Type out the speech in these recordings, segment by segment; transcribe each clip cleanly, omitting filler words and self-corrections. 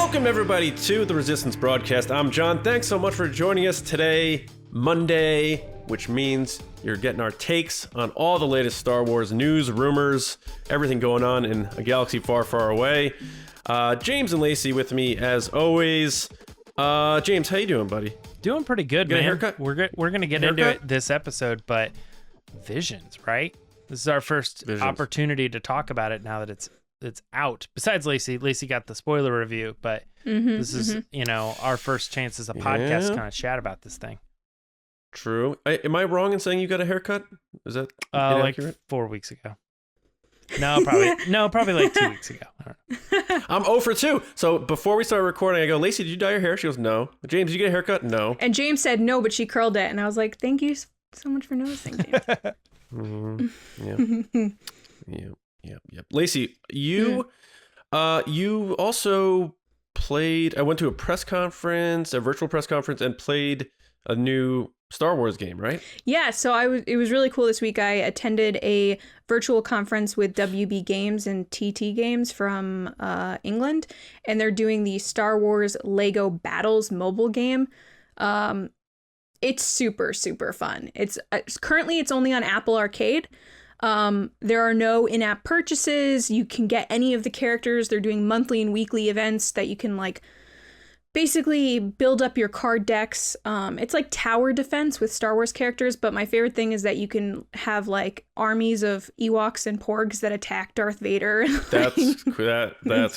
Welcome, everybody, to the Resistance Broadcast. I'm John. Thanks so much for joining us today, Monday, which means you're getting our takes on all the latest Star Wars news, rumors, everything going on in a galaxy far, far away. James and Lacey with me, as always. James, how you doing, buddy? Doing pretty good, man. A haircut? We're going to get into it this episode, but Visions, right? This is our first opportunity to talk about it now that it's out. Besides Lacey got the spoiler review, but this is, our first chance as a podcast to kind of chat about this thing. True. Am I wrong in saying you got a haircut? Is that inaccurate? Like 4 weeks ago. No, probably like 2 weeks ago. I don't know. I'm 0 for 2. So before we start recording, I go, Lacey, did you dye your hair? She goes, no. James, did you get a haircut? No. And James said no, but she curled it. And I was like, thank you so much for noticing, James. Yep. Lacey, you also played, I went to a press conference, a virtual press conference, and played a new Star Wars game, right? Yeah, so it was really cool this week. I attended a virtual conference with WB Games and TT Games from England, and they're doing the Star Wars Lego Battles mobile game. It's super, super fun. It's currently it's only on Apple Arcade. There are no in-app purchases. You can get any of the characters. They're doing monthly and weekly events that you can basically build up your card decks. It's like tower defense with Star Wars characters, but my favorite thing is that you can have armies of Ewoks and Porgs that attack Darth Vader. That's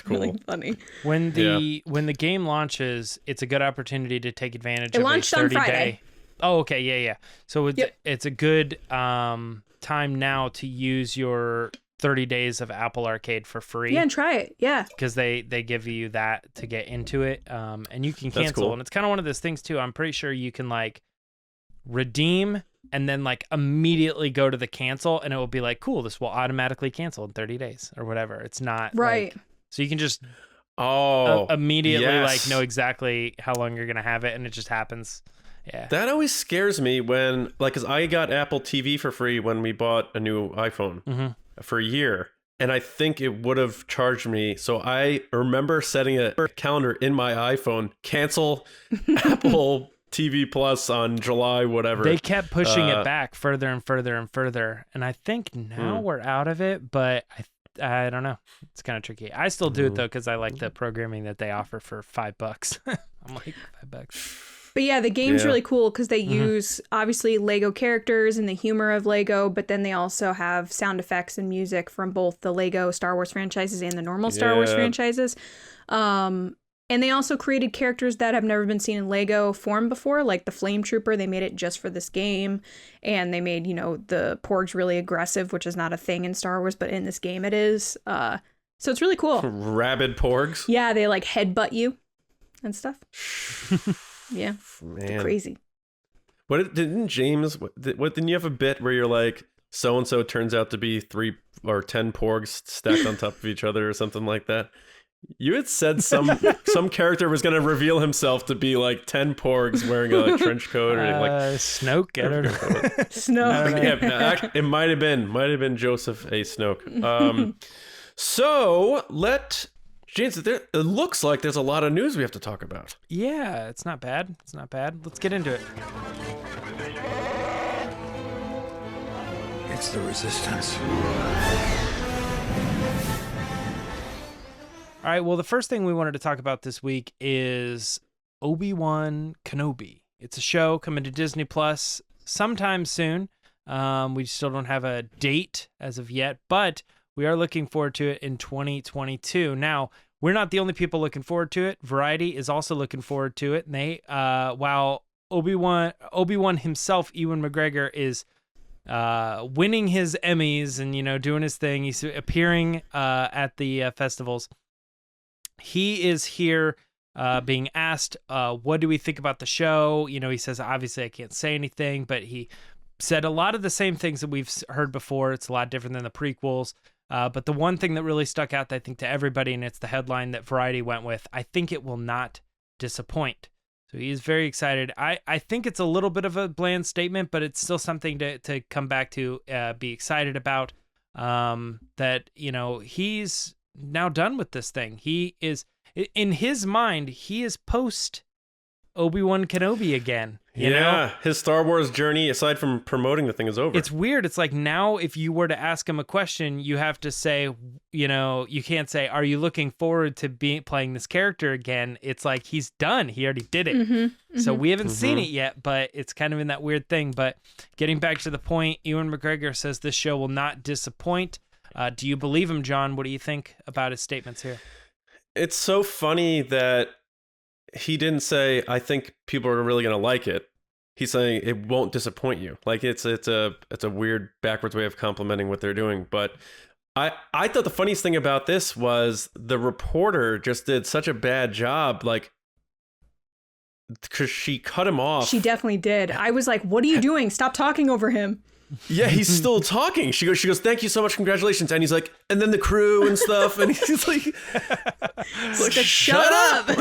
cool. Really funny. When the game launches, it's a good opportunity to take advantage of a 30-day. It launched on Friday. Oh, okay, yeah. So it's a good time now to use your 30 days of Apple Arcade for free. Yeah, and try it. Yeah. Because they give you that to get into it. And you can cancel. Cool. And it's kind of one of those things too. I'm pretty sure you can redeem and then immediately go to the cancel and it will be cool, this will automatically cancel in 30 days or whatever. It's not right. So you can just immediately know exactly how long you're going to have it and it just happens. Yeah. That always scares me when, because I got Apple TV for free when we bought a new iPhone for a year, and I think it would have charged me. So I remember setting a calendar in my iPhone, cancel Apple TV Plus on July, whatever. They kept pushing it back further and further and further, and I think now we're out of it, but I don't know. It's kind of tricky. I still do it, though, because I like the programming that they offer for $5. I'm like, $5. But yeah, the game's really cool because they use, obviously, Lego characters and the humor of Lego, but then they also have sound effects and music from both the Lego Star Wars franchises and the normal Star Wars franchises. And they also created characters that have never been seen in Lego form before, like the Flame Trooper. They made it just for this game. And they made, the Porgs really aggressive, which is not a thing in Star Wars, but in this game it is. So it's really cool. Rabid Porgs? Yeah, they headbutt you and stuff. Yeah, man. Crazy. What didn't you have a bit where you're like, so and so turns out to be 3 or 10 Porgs stacked on top of each other or something like that? You had said some character was going to reveal himself to be 10 Porgs wearing a Trench coat or Snoke. I don't know. Snoke. Yeah, it might have been Joseph A. Snoke. James, it looks like there's a lot of news we have to talk about. Yeah, it's not bad. Let's get into it. It's the Resistance. All right, well, the first thing we wanted to talk about this week is Obi-Wan Kenobi. It's a show coming to Disney Plus sometime soon. We still don't have a date as of yet, but we are looking forward to it in 2022. Now, we're not the only people looking forward to it. Variety is also looking forward to it. And they, while Obi-Wan himself, Ewan McGregor, is winning his Emmys and, doing his thing. He's appearing at the festivals. He is here being asked, what do we think about the show? He says, obviously I can't say anything, but he said a lot of the same things that we've heard before. It's a lot different than the prequels. But the one thing that really stuck out, I think, to everybody, and it's the headline that Variety went with, I think it will not disappoint. So he is very excited. I think it's a little bit of a bland statement, but it's still something to come back to, be excited about. That, he's now done with this thing. He is, in his mind, he is post Obi-Wan Kenobi again. You know? His Star Wars journey, aside from promoting the thing, is over. It's weird. It's like now if you were to ask him a question, you have to say, you can't say, are you looking forward to playing this character again? It's like he's done. He already did it. So we haven't seen it yet, but it's kind of in that weird thing. But getting back to the point, Ewan McGregor says this show will not disappoint. Do you believe him, John? What do you think about his statements here? It's so funny that he didn't say, I think people are really going to like it. He's saying it won't disappoint you. Like it's a weird backwards way of complimenting what they're doing. But I thought the funniest thing about this was the reporter just did such a bad job. Like, because she cut him off. She definitely did. I was like, what are you doing? Stop talking over him. Yeah, he's still talking. She goes, thank you so much, congratulations. And he's like, and then the crew and stuff. And he's like, shut up. Like,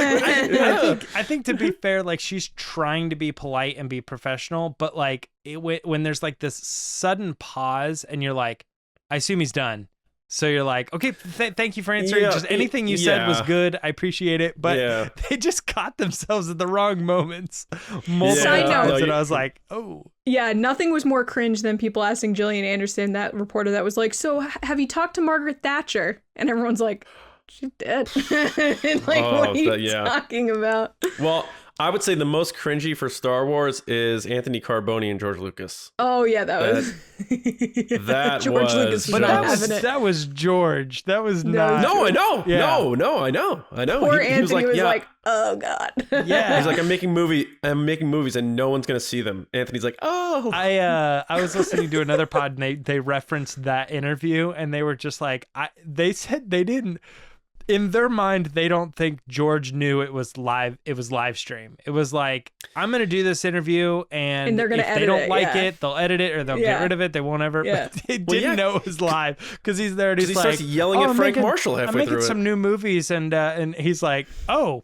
I think to be fair, like she's trying to be polite and be professional, but like when there's like this sudden pause and you're like, I assume he's done. So you're like, okay, thank you for answering. Just anything you said was good. I appreciate it. But they just caught themselves at the wrong moments multiple times. And I was like, oh. Yeah, nothing was more cringe than people asking Gillian Anderson, that reporter that was like, so have you talked to Margaret Thatcher? And everyone's like, she's dead. And like, what are you talking about? Well, I would say the most cringy for Star Wars is Anthony Carboni and George Lucas. Oh yeah, that was George Lucas, but that was George. That was not. No, I know. Yeah. No, I know. Poor Anthony was like, oh god. Yeah, he's like, I'm making movies, and no one's gonna see them. Anthony's like, oh. I was listening to another pod, and they referenced that interview, and they were just like, they said they didn't. In their mind, they don't think George knew it was live. It was live stream. It was like, I'm going to do this interview, and they're gonna if edit they don't it, like it, they'll edit it, or they'll get rid of it. They won't ever. Yeah. But they didn't know it was live because he's there and he's like, starts yelling at Frank Marshall halfway through it. I'm making some new movies, and he's like, oh,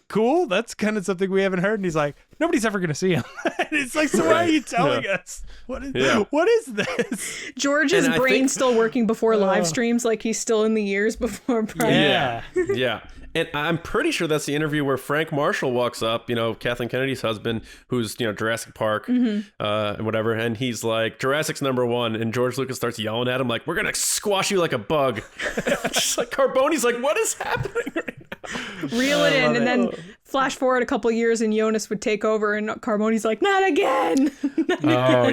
cool. That's kind of something we haven't heard. And he's like, nobody's ever going to see him. And it's like, so why are you telling us? What is this? George's brain's still working before live streams, like he's still in the years before Prime. Yeah. And I'm pretty sure that's the interview where Frank Marshall walks up, Kathleen Kennedy's husband, who's, Jurassic Park and whatever. And he's like, Jurassic's #1. And George Lucas starts yelling at him like, we're going to squash you like a bug. Just like Carboni's like, what is happening right now? Reel it in. And then flash forward a couple years and Jonas would take over and Carboni's like, not again. Oh,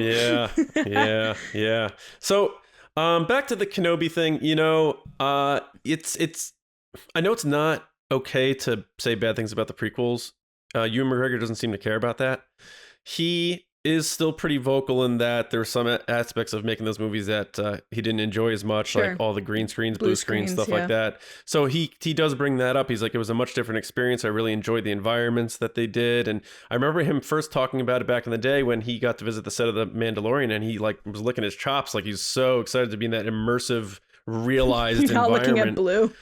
yeah. So back to the Kenobi thing, it's I know it's not okay to say bad things about the prequels. Ewan McGregor doesn't seem to care about that. He is still pretty vocal in that there's some aspects of making those movies that he didn't enjoy as much, like all the green screens, blue screens, stuff like that. So he does bring that up. He's like, it was a much different experience. I really enjoyed the environments that they did. And I remember him first talking about it back in the day when he got to visit the set of the Mandalorian, and he like was licking his chops. Like he's so excited to be in that immersive, realized not environment. Looking at blue.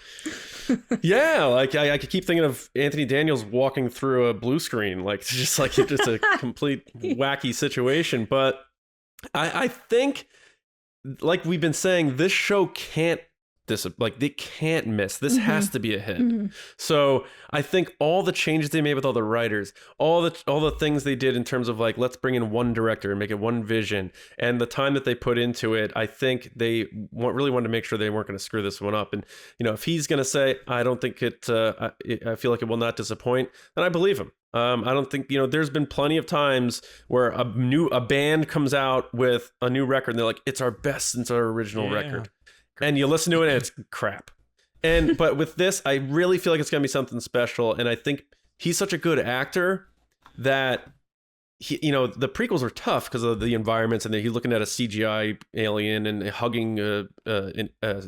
Yeah, like I could keep thinking of Anthony Daniels walking through a blue screen, like just a complete wacky situation. But I think, like we've been saying, this show can't they can't miss. This has to be a hit. So I think all the changes they made with all the writers, all the things they did in terms of like, let's bring in one director and make it one vision, and the time that they put into it, I think they really wanted to make sure they weren't going to screw this one up. And if he's going to say, I don't think I feel like it will not disappoint, then I believe him. I don't think, there's been plenty of times where a band comes out with a new record and they're like, it's our best since our original record. And you listen to it and it's crap. But with this, I really feel like it's going to be something special. And I think he's such a good actor that the prequels are tough because of the environments, and he's looking at a CGI alien and hugging a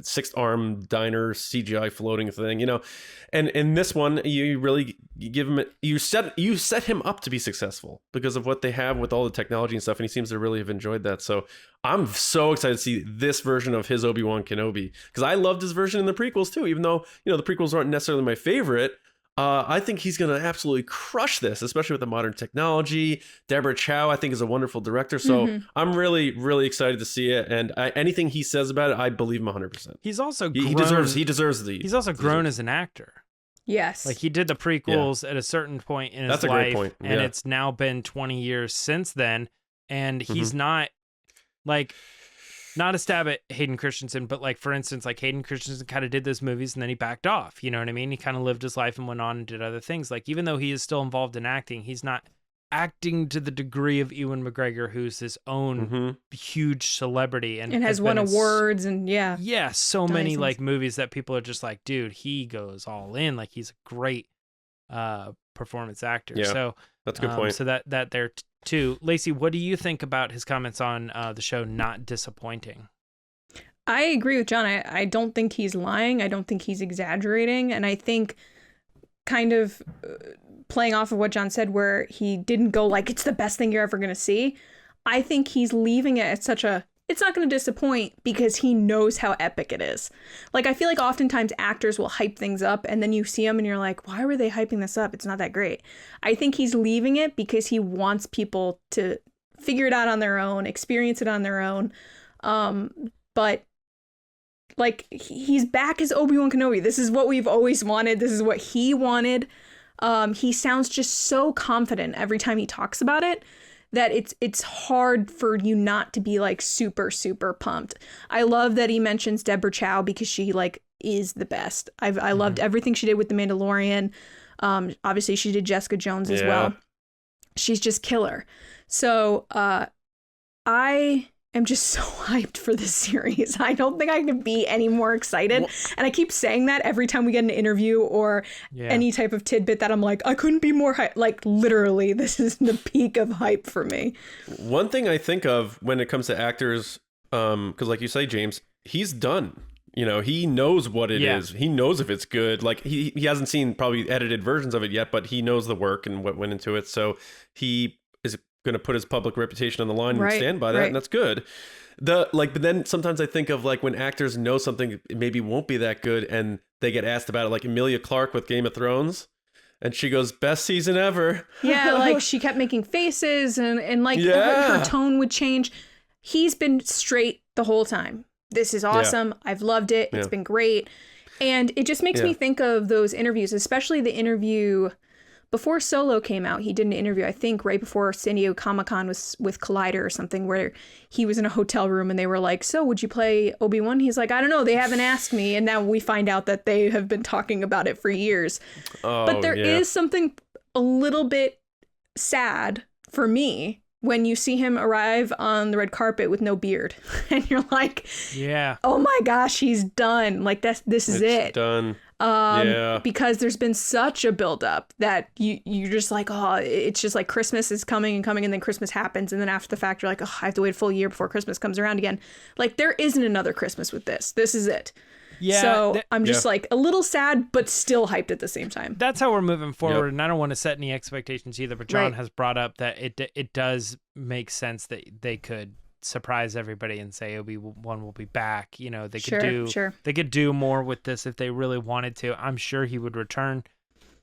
sixth arm diner CGI floating thing, and in this one, you really give him you set him up to be successful because of what they have with all the technology and stuff, and he seems to really have enjoyed that. So I'm so excited to see this version of his Obi-Wan Kenobi, because I loved his version in the prequels too, even though the prequels aren't necessarily my favorite. I think he's going to absolutely crush this, especially with the modern technology. Deborah Chow, I think, is a wonderful director. So I'm really, really excited to see it. And anything he says about it, I believe him 100%. He's also he deserves these. He's also grown as an actor. Yes. Like he did the prequels at a certain point in his That's a life, great point. and Yeah. it's now been 20 years since then, and he's not like not a stab at Hayden Christensen, but like for instance, like Hayden Christensen kind of did those movies and then he backed off. You know what I mean? He kind of lived his life and went on and did other things. Like even though he is still involved in acting, he's not acting to the degree of Ewan McGregor, who's his own huge celebrity and has won awards and so many like movies that people are just like, dude, he goes all in. Like he's a great performance actor. Yeah, so that's a good point. So that there too. Lacey, what do you think about his comments on the show not disappointing? I agree with John. I don't think he's lying. I don't think he's exaggerating. And I think kind of playing off of what John said, where he didn't go like, it's the best thing you're ever going to see. I think he's leaving it at such a, it's not going to disappoint because he knows how epic it is. Like, I feel like oftentimes actors will hype things up and then you see them and you're like, why were they hyping this up? It's not that great. I think he's leaving it because he wants people to figure it out on their own, experience it on their own. But like, he's back as Obi-Wan Kenobi. This is what we've always wanted. This is what he wanted. He sounds just so confident every time he talks about it that it's hard for you not to be like super, super pumped. I love that he mentions Deborah Chow because she like is the best. I loved everything she did with The Mandalorian. Obviously she did Jessica Jones as well. She's just killer. So I am just so hyped for this series. I don't think I can be any more excited. And I keep saying that every time we get an interview or any type of tidbit that I'm like, I couldn't be more hyped. Like literally, this is the peak of hype for me. One thing I think of when it comes to actors, because like you say, James, he's done. You know, he knows what it is. He knows if it's good. Like he hasn't seen probably edited versions of it yet, but he knows the work and what went into it. So he is going to put his public reputation on the line and stand by that, and that's good. But then sometimes I think of like when actors know something maybe won't be that good and they get asked about it, like Emilia Clarke with Game of Thrones, and she goes, best season ever. Yeah, like she kept making faces and like her tone would change. He's been straight the whole time. This is awesome. I've loved it. It's been great. And it just makes me think of those interviews, especially the interview before Solo came out. He did an interview, I think, right before San Diego Comic-Con with Collider or something, where he was in a hotel room and they were like, so would you play Obi-Wan? He's like, I don't know. They haven't asked me. And now we find out that they have been talking about it for years. But there is something a little bit sad for me when you see him arrive on the red carpet with no beard and you're like, oh my gosh, he's done. Like this is it. Done. Because there's been such a buildup that you're just like, oh, it's just like Christmas is coming and then Christmas happens. And then after the fact, you're like, oh, I have to wait a full year before Christmas comes around again. Like there isn't another Christmas with this. This is it. Yeah. So I'm just like a little sad, but still hyped at the same time. That's how we're moving forward. And I don't want to set any expectations either, but John has brought up that it does make sense that they could surprise everybody and say Obi-Wan will be back. You know, they could do more with this if they really wanted to. I'm sure he would return.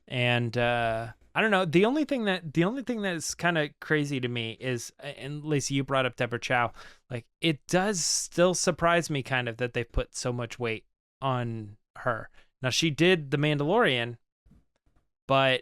And I don't know. The only thing that is kind of crazy to me is, and Lacey, you brought up Deborah Chow. Like it does still surprise me kind of that they put so much weight on her. Now she did The Mandalorian, but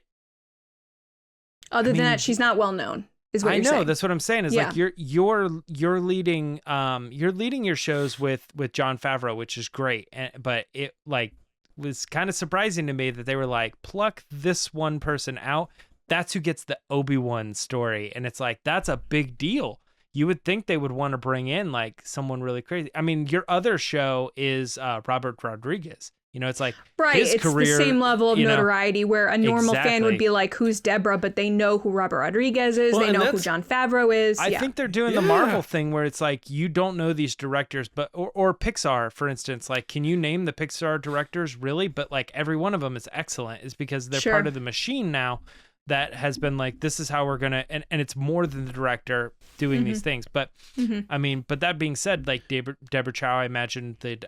other than that, she's not well known. Is what I you're know. saying. That's what I'm saying. Is like you're leading your shows with Jon Favreau, which is great. But it like was kind of surprising to me that they were like, pluck this one person out. That's who gets the Obi-Wan story, and it's like that's a big deal. You would think they would want to bring in like someone really crazy. I mean, your other show is Robert Rodriguez. You know, it's like his it's career, the same level of notoriety where a normal fan would be like, who's Deborah? But they know who Robert Rodriguez is. They know who Jon Favreau is. I think they're doing the Marvel thing where it's like, you don't know these directors, but or Pixar, for instance, like, can you name the Pixar directors really? But like every one of them is excellent is because they're part of the machine now that has been like, this is how we're going to, and it's more than the director doing these things. But I mean, but that being said, like Deborah Chow, I imagine they'd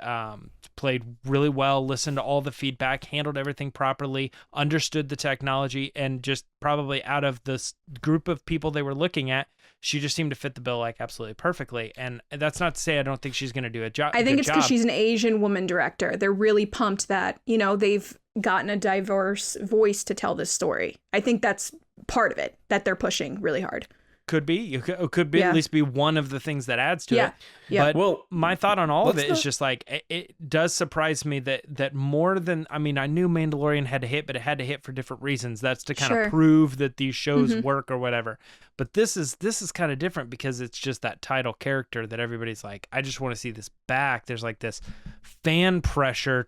played really well, listened to all the feedback, handled everything properly, understood the technology, and just probably out of this group of people they were looking at, she just seemed to fit the bill like absolutely perfectly. And that's not to say I don't think she's going to do a job. I think it's because she's an Asian woman director. They're really pumped that, they've gotten a diverse voice to tell this story. I think that's part of it that they're pushing really hard. Could be. It could be at least be one of the things that adds to it. Yeah. But my thought on all of it is just like, it does surprise me that more than, I knew Mandalorian had to hit, but it had to hit for different reasons. That's to kind of prove that these shows work or whatever. But this is kind of different because it's just that title character that everybody's like, I just want to see this back. There's like this fan pressure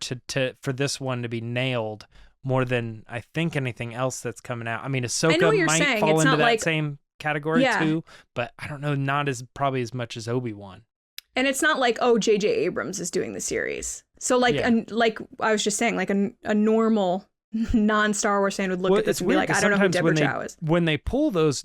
for this one to be nailed more than I think anything else that's coming out. Ahsoka might fall into that same category too, but I don't know, not as probably as much as Obi-Wan. And it's not like, oh, J.J. Abrams is doing the series. So like I was just saying, like a normal non-Star Wars fan would look at this and be like, I don't know who Deborah Chow is. When they pull those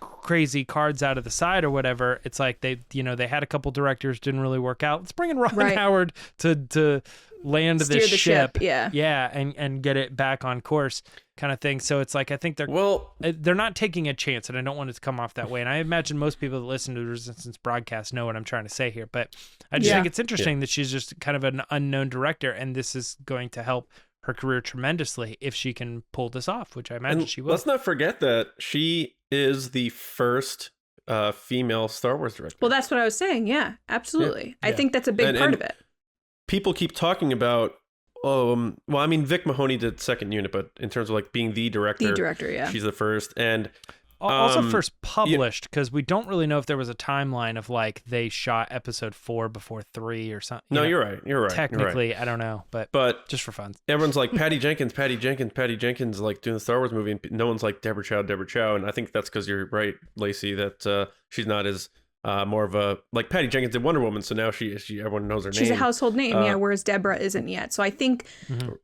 crazy cards out of the side or whatever, it's like they had a couple directors, didn't really work out. Let's bring in Ron Howard to land this ship. And get it back on course kind of thing. So it's like, I think they're not taking a chance, and I don't want it to come off that way. And I imagine most people that listen to the Resistance broadcast know what I'm trying to say here, but I just think it's interesting that she's just kind of an unknown director, and this is going to help her career tremendously if she can pull this off, which I imagine she will. Let's not forget that she is the first female Star Wars director. Well, that's what I was saying. Yeah, absolutely. I think that's a big part of it. People keep talking about, Vic Mahoney did second unit, but in terms of like being the director, she's the first. And also first published, because we don't really know if there was a timeline of like they shot episode 4 before 3 or something. No, you're right. Technically, I don't know, but just for fun. Everyone's like Patty Jenkins, like doing the Star Wars movie, and no one's like Deborah Chow, and I think that's because you're right, Lacey, that she's not as more of a, like Patty Jenkins did Wonder Woman, so now she everyone knows her name. She's a household name, whereas Deborah isn't yet. So I think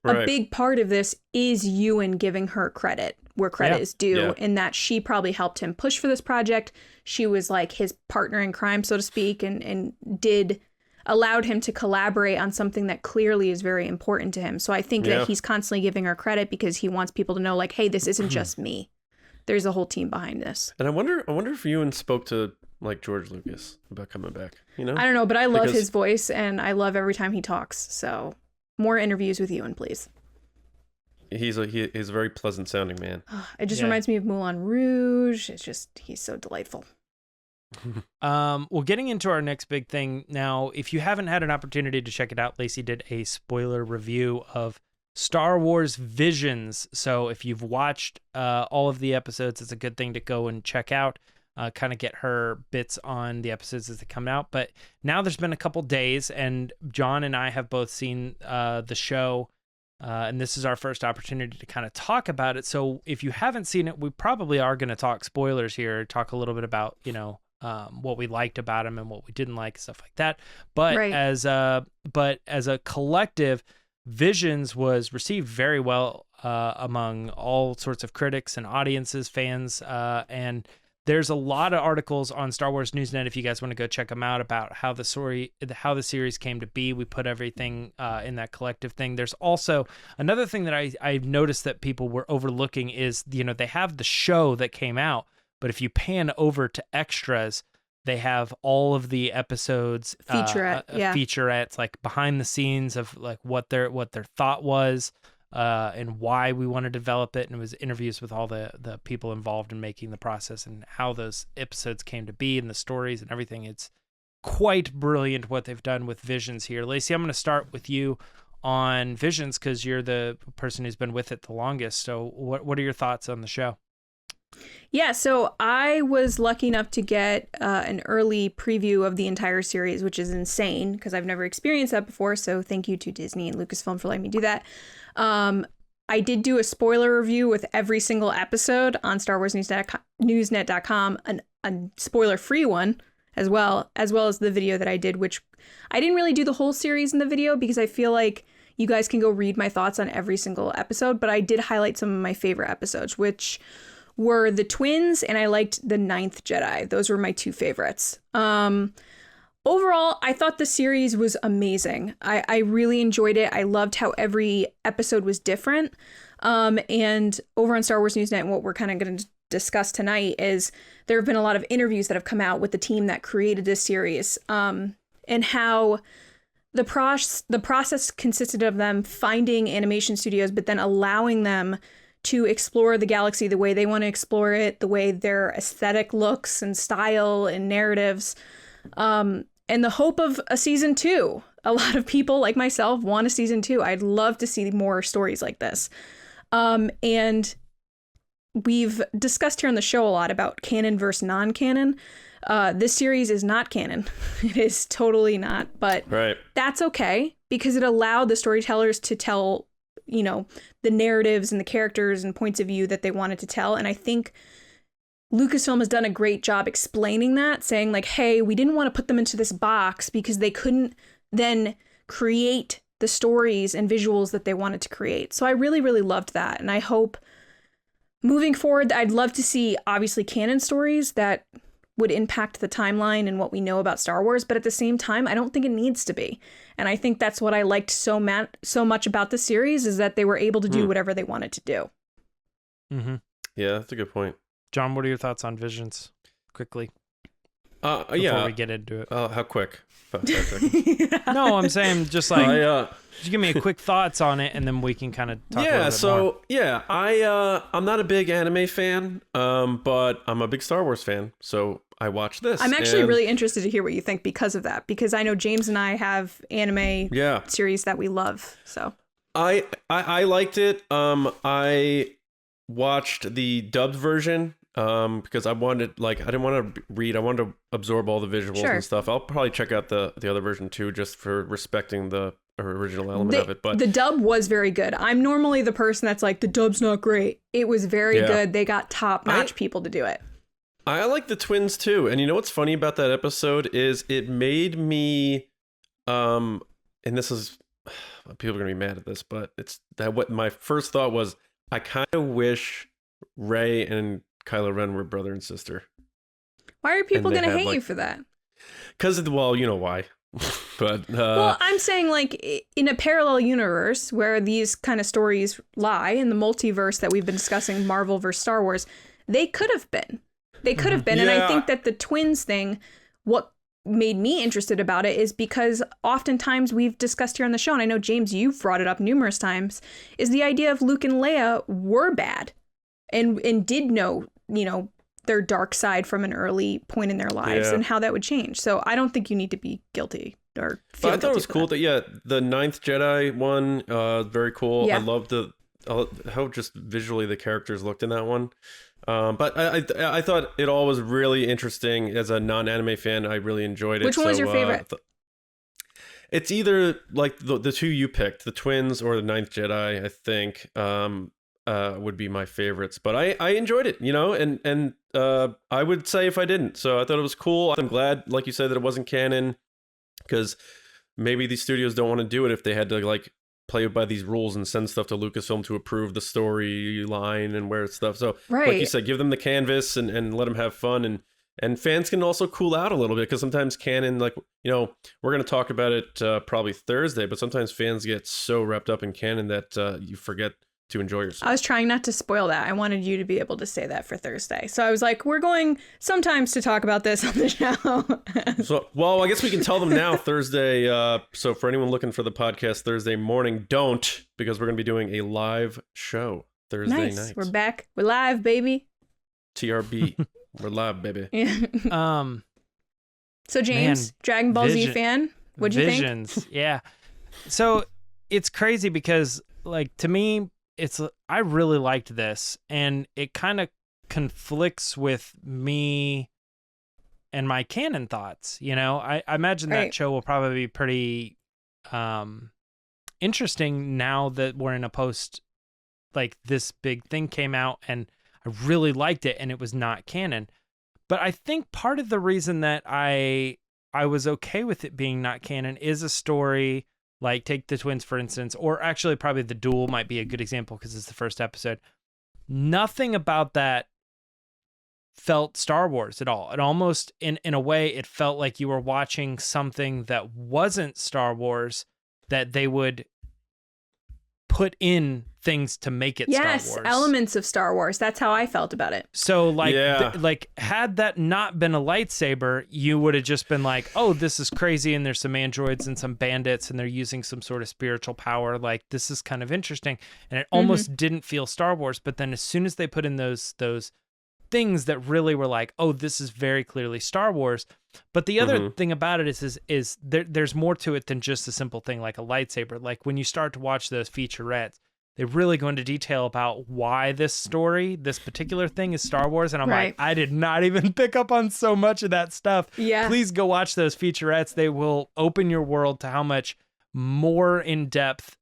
a big part of this is Ewan giving her credit where credit is due, in that she probably helped him push for this project. She was like his partner in crime, so to speak, and allowed him to collaborate on something that clearly is very important to him. So I think that he's constantly giving her credit because he wants people to know, like, hey, this isn't just me. There's a whole team behind this. And I wonder if Ewan spoke to like George Lucas about coming back. I don't know, but I love his voice, and I love every time he talks. So more interviews with Ewan, please. He's a very pleasant sounding man. It just reminds me of Moulin Rouge. It's just, he's so delightful. Well, getting into our next big thing now, if you haven't had an opportunity to check it out, Lacey did a spoiler review of Star Wars Visions. So if you've watched all of the episodes, it's a good thing to go and check out, kind of get her bits on the episodes as they come out. But now there's been a couple days, and John and I have both seen the show. And this is our first opportunity to kind of talk about it. So if you haven't seen it, we probably are going to talk spoilers here, talk a little bit about, what we liked about him and what we didn't like, stuff like that. But as a collective, Visions was received very well among all sorts of critics and audiences, fans, and there's a lot of articles on Star Wars Newsnet if you guys want to go check them out about how the series came to be. We put everything in that collective thing. There's also another thing that I noticed that people were overlooking is, they have the show that came out, but if you pan over to extras, they have all of the episodes, featurettes, like behind the scenes of like what their thought was. And why we want to develop it, and it was interviews with all the people involved in making the process and how those episodes came to be and the stories and everything. It's quite brilliant what they've done with Visions here. Lacey, I'm going to start with you on Visions because you're the person who's been with it the longest. So what are your thoughts on the show? Yeah, so I was lucky enough to get an early preview of the entire series, which is insane because I've never experienced that before. So thank you to Disney and Lucasfilm for letting me do that. I did do a spoiler review with every single episode on StarWarsNewsNet.com, a spoiler-free one as well as the video that I did, which I didn't really do the whole series in the video because I feel like you guys can go read my thoughts on every single episode, but I did highlight some of my favorite episodes, which were the twins, and I liked the Ninth Jedi. Those were my two favorites. Overall, I thought the series was amazing. I really enjoyed it. I loved how every episode was different. And over on Star Wars Newsnet, what we're kind of going to discuss tonight is there have been a lot of interviews that have come out with the team that created this series, and how the process consisted of them finding animation studios, but then allowing them to explore the galaxy the way they want to explore it, the way their aesthetic looks and style and narratives, and the hope of a season 2. A lot of people like myself want a season 2. I'd love to see more stories like this. And we've discussed here on the show a lot about canon versus non-canon. This series is not canon. It is totally not, but that's okay because it allowed the storytellers to tell, you know, the narratives and the characters and points of view that they wanted to tell. And I think Lucasfilm has done a great job explaining that, saying like, hey, we didn't want to put them into this box because they couldn't then create the stories and visuals that they wanted to create. So I really, really loved that. And I hope moving forward, I'd love to see obviously canon stories that would impact the timeline and what we know about Star Wars. But at the same time, I don't think it needs to be. And I think that's what I liked so much about the series is that they were able to do whatever they wanted to do. Mm-hmm. Yeah, that's a good point. John, what are your thoughts on Visions? Quickly. Before we get into it. How quick? 5 seconds. No, I'm saying just like, just give me a quick thoughts on it, and then we can kind of talk a little bit more. I'm not a big anime fan, but I'm a big Star Wars fan, so I watched this. I'm actually really interested to hear what you think because of that, because I know James and I have anime series that we love. So I liked it. I watched the dubbed version. Because I didn't want to read, I wanted to absorb all the visuals and stuff. I'll probably check out the other version too, just for respecting the original element of it. But the dub was very good. I'm normally the person that's like, the dub's not great. It was very good. They got top-notch people to do it. I like the twins too. And you know what's funny about that episode is it made me, and this is, people are going to be mad at this, but it's that what my first thought was, I kind of wish Rey and Kylo Ren were brother and sister. Why are people going to hate you for that? Because, well, you know why. But well, I'm saying like in a parallel universe where these kind of stories lie in the multiverse that we've been discussing, Marvel versus Star Wars, they could have been. They could have been. And I think that the twins thing, what made me interested about it is because oftentimes we've discussed here on the show, and I know, James, you've brought it up numerous times, is the idea of Luke and Leia were bad and did know, you know, their dark side from an early point in their lives and how that would change. So I don't think you need to be guilty or feel I thought it was cool that the Ninth Jedi one, very cool. I loved how just visually the characters looked in that one. But I thought it all was really interesting. As a non-anime fan, I really enjoyed it. Which one was your favorite? It's either like the two you picked, the twins or the Ninth Jedi, I think. Would be my favorites, but I enjoyed it, you know, and I would say if I didn't. So I thought it was cool. I'm glad, like you said, that it wasn't canon, because maybe these studios don't want to do it if they had to like play by these rules and send stuff to Lucasfilm to approve the storyline and where it's stuff. So like you said, give them the canvas and let them have fun, and fans can also cool out a little bit, because sometimes canon, like, you know, we're going to talk about it probably Thursday, but sometimes fans get so wrapped up in canon that you forget to enjoy yourself. I was trying not to spoil that. I wanted you to be able to say that for Thursday. So I was like, we're going sometimes to talk about this on the show. So, well, I guess we can tell them now Thursday. So for anyone looking for the podcast Thursday morning, don't, because we're going to be doing a live show Thursday night. We're back. We're live, baby. TRB. We're live, baby. So James, Dragon Ball Z fan, what'd you think? Visions, yeah. So it's crazy because, like, to me, I really liked this, and it kind of conflicts with me and my canon thoughts. You know, I imagine that show will probably be pretty interesting now that we're in a post, like, this big thing came out, and I really liked it, and it was not canon. But I think part of the reason that I was okay with it being not canon is a story. Like, take the twins, for instance, or actually probably the duel might be a good example because it's the first episode. Nothing about that felt Star Wars at all. It almost, in a way, it felt like you were watching something that wasn't Star Wars, that they would put in things to make it yes, Star Wars. elements of Star Wars. That's how I felt about it. So like, Yeah. like had that not been a lightsaber, you would have just been like, oh, this is crazy. And there's some androids and some bandits and they're using some sort of spiritual power. Like this is kind of interesting. And it almost didn't feel Star Wars. But then as soon as they put in those things that really were like, oh, this is very clearly Star Wars. But the other thing about it is there's more to it than just a simple thing like a lightsaber. Like when you start to watch those featurettes, they really go into detail about why this particular thing is Star Wars. And I'm like, I did not even pick up on so much of that stuff. Yeah. Please go watch those featurettes. They will open your world to how much more in depth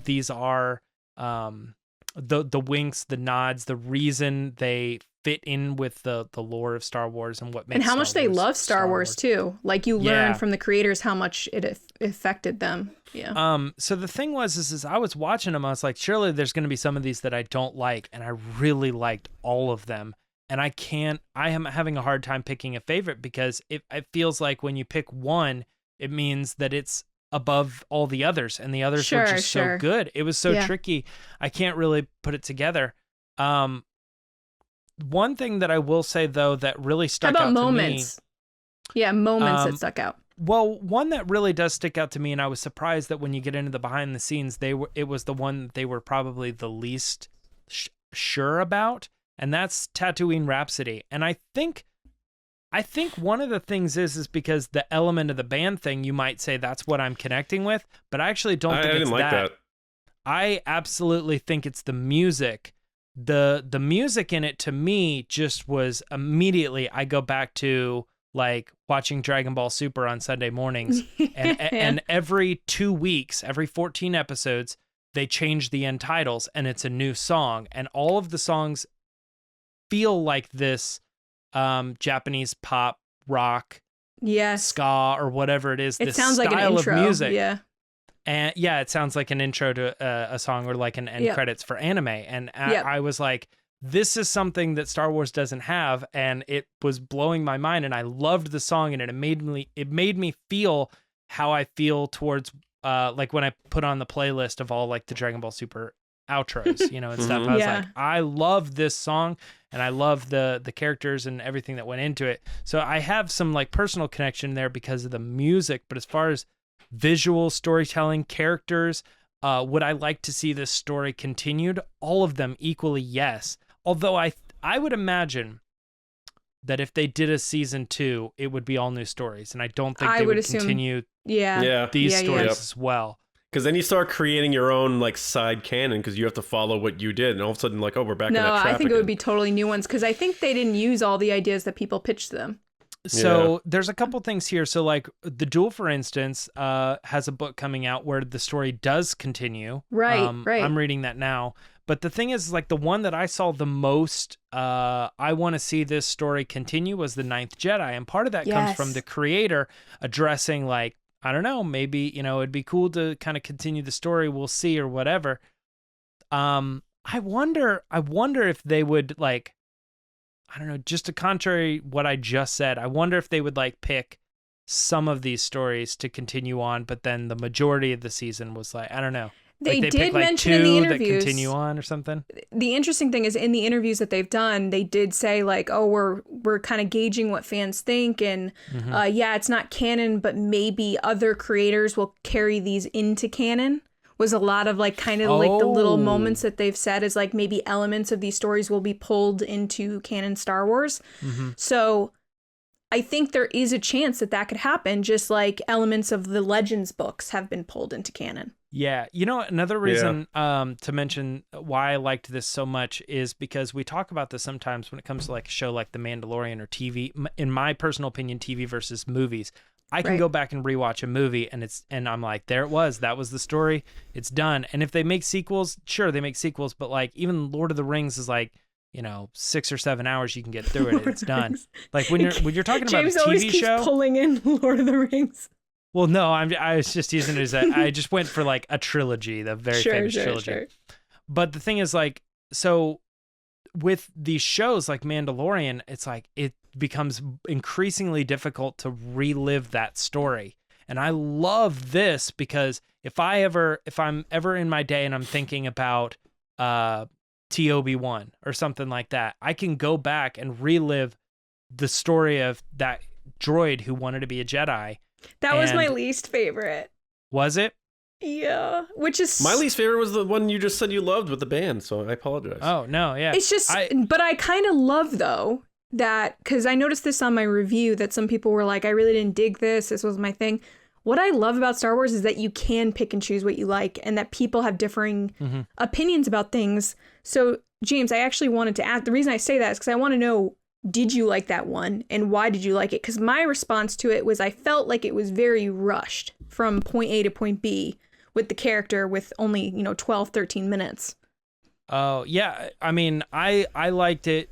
these are. The winks, the nods, the reason they fit in with the lore of Star Wars and what makes and how much they love Star Wars too. Like you learn from the creators how much it affected them. Yeah. So the thing is I was watching them. I was like, surely there's going to be some of these that I don't like, and I really liked all of them. And I am having a hard time picking a favorite because it feels like when you pick one, it means that it's above all the others, and the others were just so good. It was so tricky. I can't really put it together. One thing that I will say though that really stuck out moments? To me. Yeah, moments that stuck out. Well, one that really does stick out to me, and I was surprised that when you get into the behind the scenes, it was the one they were probably the least sure about, and that's Tatooine Rhapsody. And I think one of the things is because the element of the band thing, you might say that's what I'm connecting with, but I actually don't think it's that. I absolutely think it's the music. The music in it to me just was immediately, I go back to like watching Dragon Ball Super on Sunday mornings and every 2 weeks, every 14 episodes, they change the end titles and it's a new song, and all of the songs feel like this Japanese pop rock, ska or whatever it is. It sounds like an intro. Of music. Yeah. And yeah, it sounds like an intro to a song or like an end credits for anime. And I was like, this is something that Star Wars doesn't have. And it was blowing my mind. And I loved the song, and it made me feel how I feel towards like when I put on the playlist of all like the Dragon Ball Super outros, and stuff. I was like, I love this song, and I love the characters and everything that went into it. So I have some like personal connection there because of the music. But as far as visual storytelling, characters, would I like to see this story continued? All of them equally, yes. Although I would imagine that if they did a season 2, it would be all new stories, and I don't think they would continue these stories as well. Because then you start creating your own like side canon, because you have to follow what you did, and all of a sudden like, oh, we're back in that trap I think again. It would be totally new ones, because I think they didn't use all the ideas that people pitched to them. So there's a couple things here. So like The Duel, for instance, has a book coming out where the story does continue. Right. I'm reading that now. But the thing is, like, the one that I saw the most, I want to see this story continue, was The Ninth Jedi. And part of that comes from the creator addressing, like, I don't know, maybe, it'd be cool to kind of continue the story. We'll see, or whatever. I wonder if they would, like, I don't know, just to contrary what I just said, I wonder if they would like pick some of these stories to continue on, but then the majority of the season was like, I don't know. They like did pick, like, mention in the interviews that continue on or something. The interesting thing is in the interviews that they've done, they did say like, oh, we're kind of gauging what fans think, and it's not canon, but maybe other creators will carry these into canon. Was a lot of like kind of like the little moments that they've said is like maybe elements of these stories will be pulled into canon Star Wars. So I think there is a chance that could happen, just like elements of the Legends books have been pulled into canon. Yeah. Another reason to mention why I liked this so much is because we talk about this sometimes when it comes to like a show like The Mandalorian or TV. In my personal opinion, TV versus movies. I can go back and rewatch a movie and I'm like, there it was. That was the story. It's done. And if they make sequels, sure, they make sequels. But like even Lord of the Rings is like, 6 or 7 hours you can get through it. It's done. Like when you're talking about a James TV always keeps show, pulling in Lord of the Rings. Well, no, I was just using it as I just went for like a trilogy, the very famous trilogy. Sure. But the thing is like, so with these shows like Mandalorian, it's like it becomes increasingly difficult to relive that story. And I love this because if I'm ever in my day and I'm thinking about Obi-Wan or something like that, I can go back and relive the story of that droid who wanted to be a Jedi. That was my least favorite. Was it? Yeah, which is my least favorite was the one you just said you loved with the band, so I apologize. Oh, no, yeah. It's just, but I kind of love, though, that, because I noticed this on my review, that some people were like, I really didn't dig this. This was my thing. What I love about Star Wars is that you can pick and choose what you like, and that people have differing opinions about things. So, James, I actually wanted to ask, the reason I say that is because I want to know, did you like that one, and why did you like it? Because my response to it was I felt like it was very rushed from point A to point B with the character with only, 12, 13 minutes. Oh, yeah. I mean, I liked it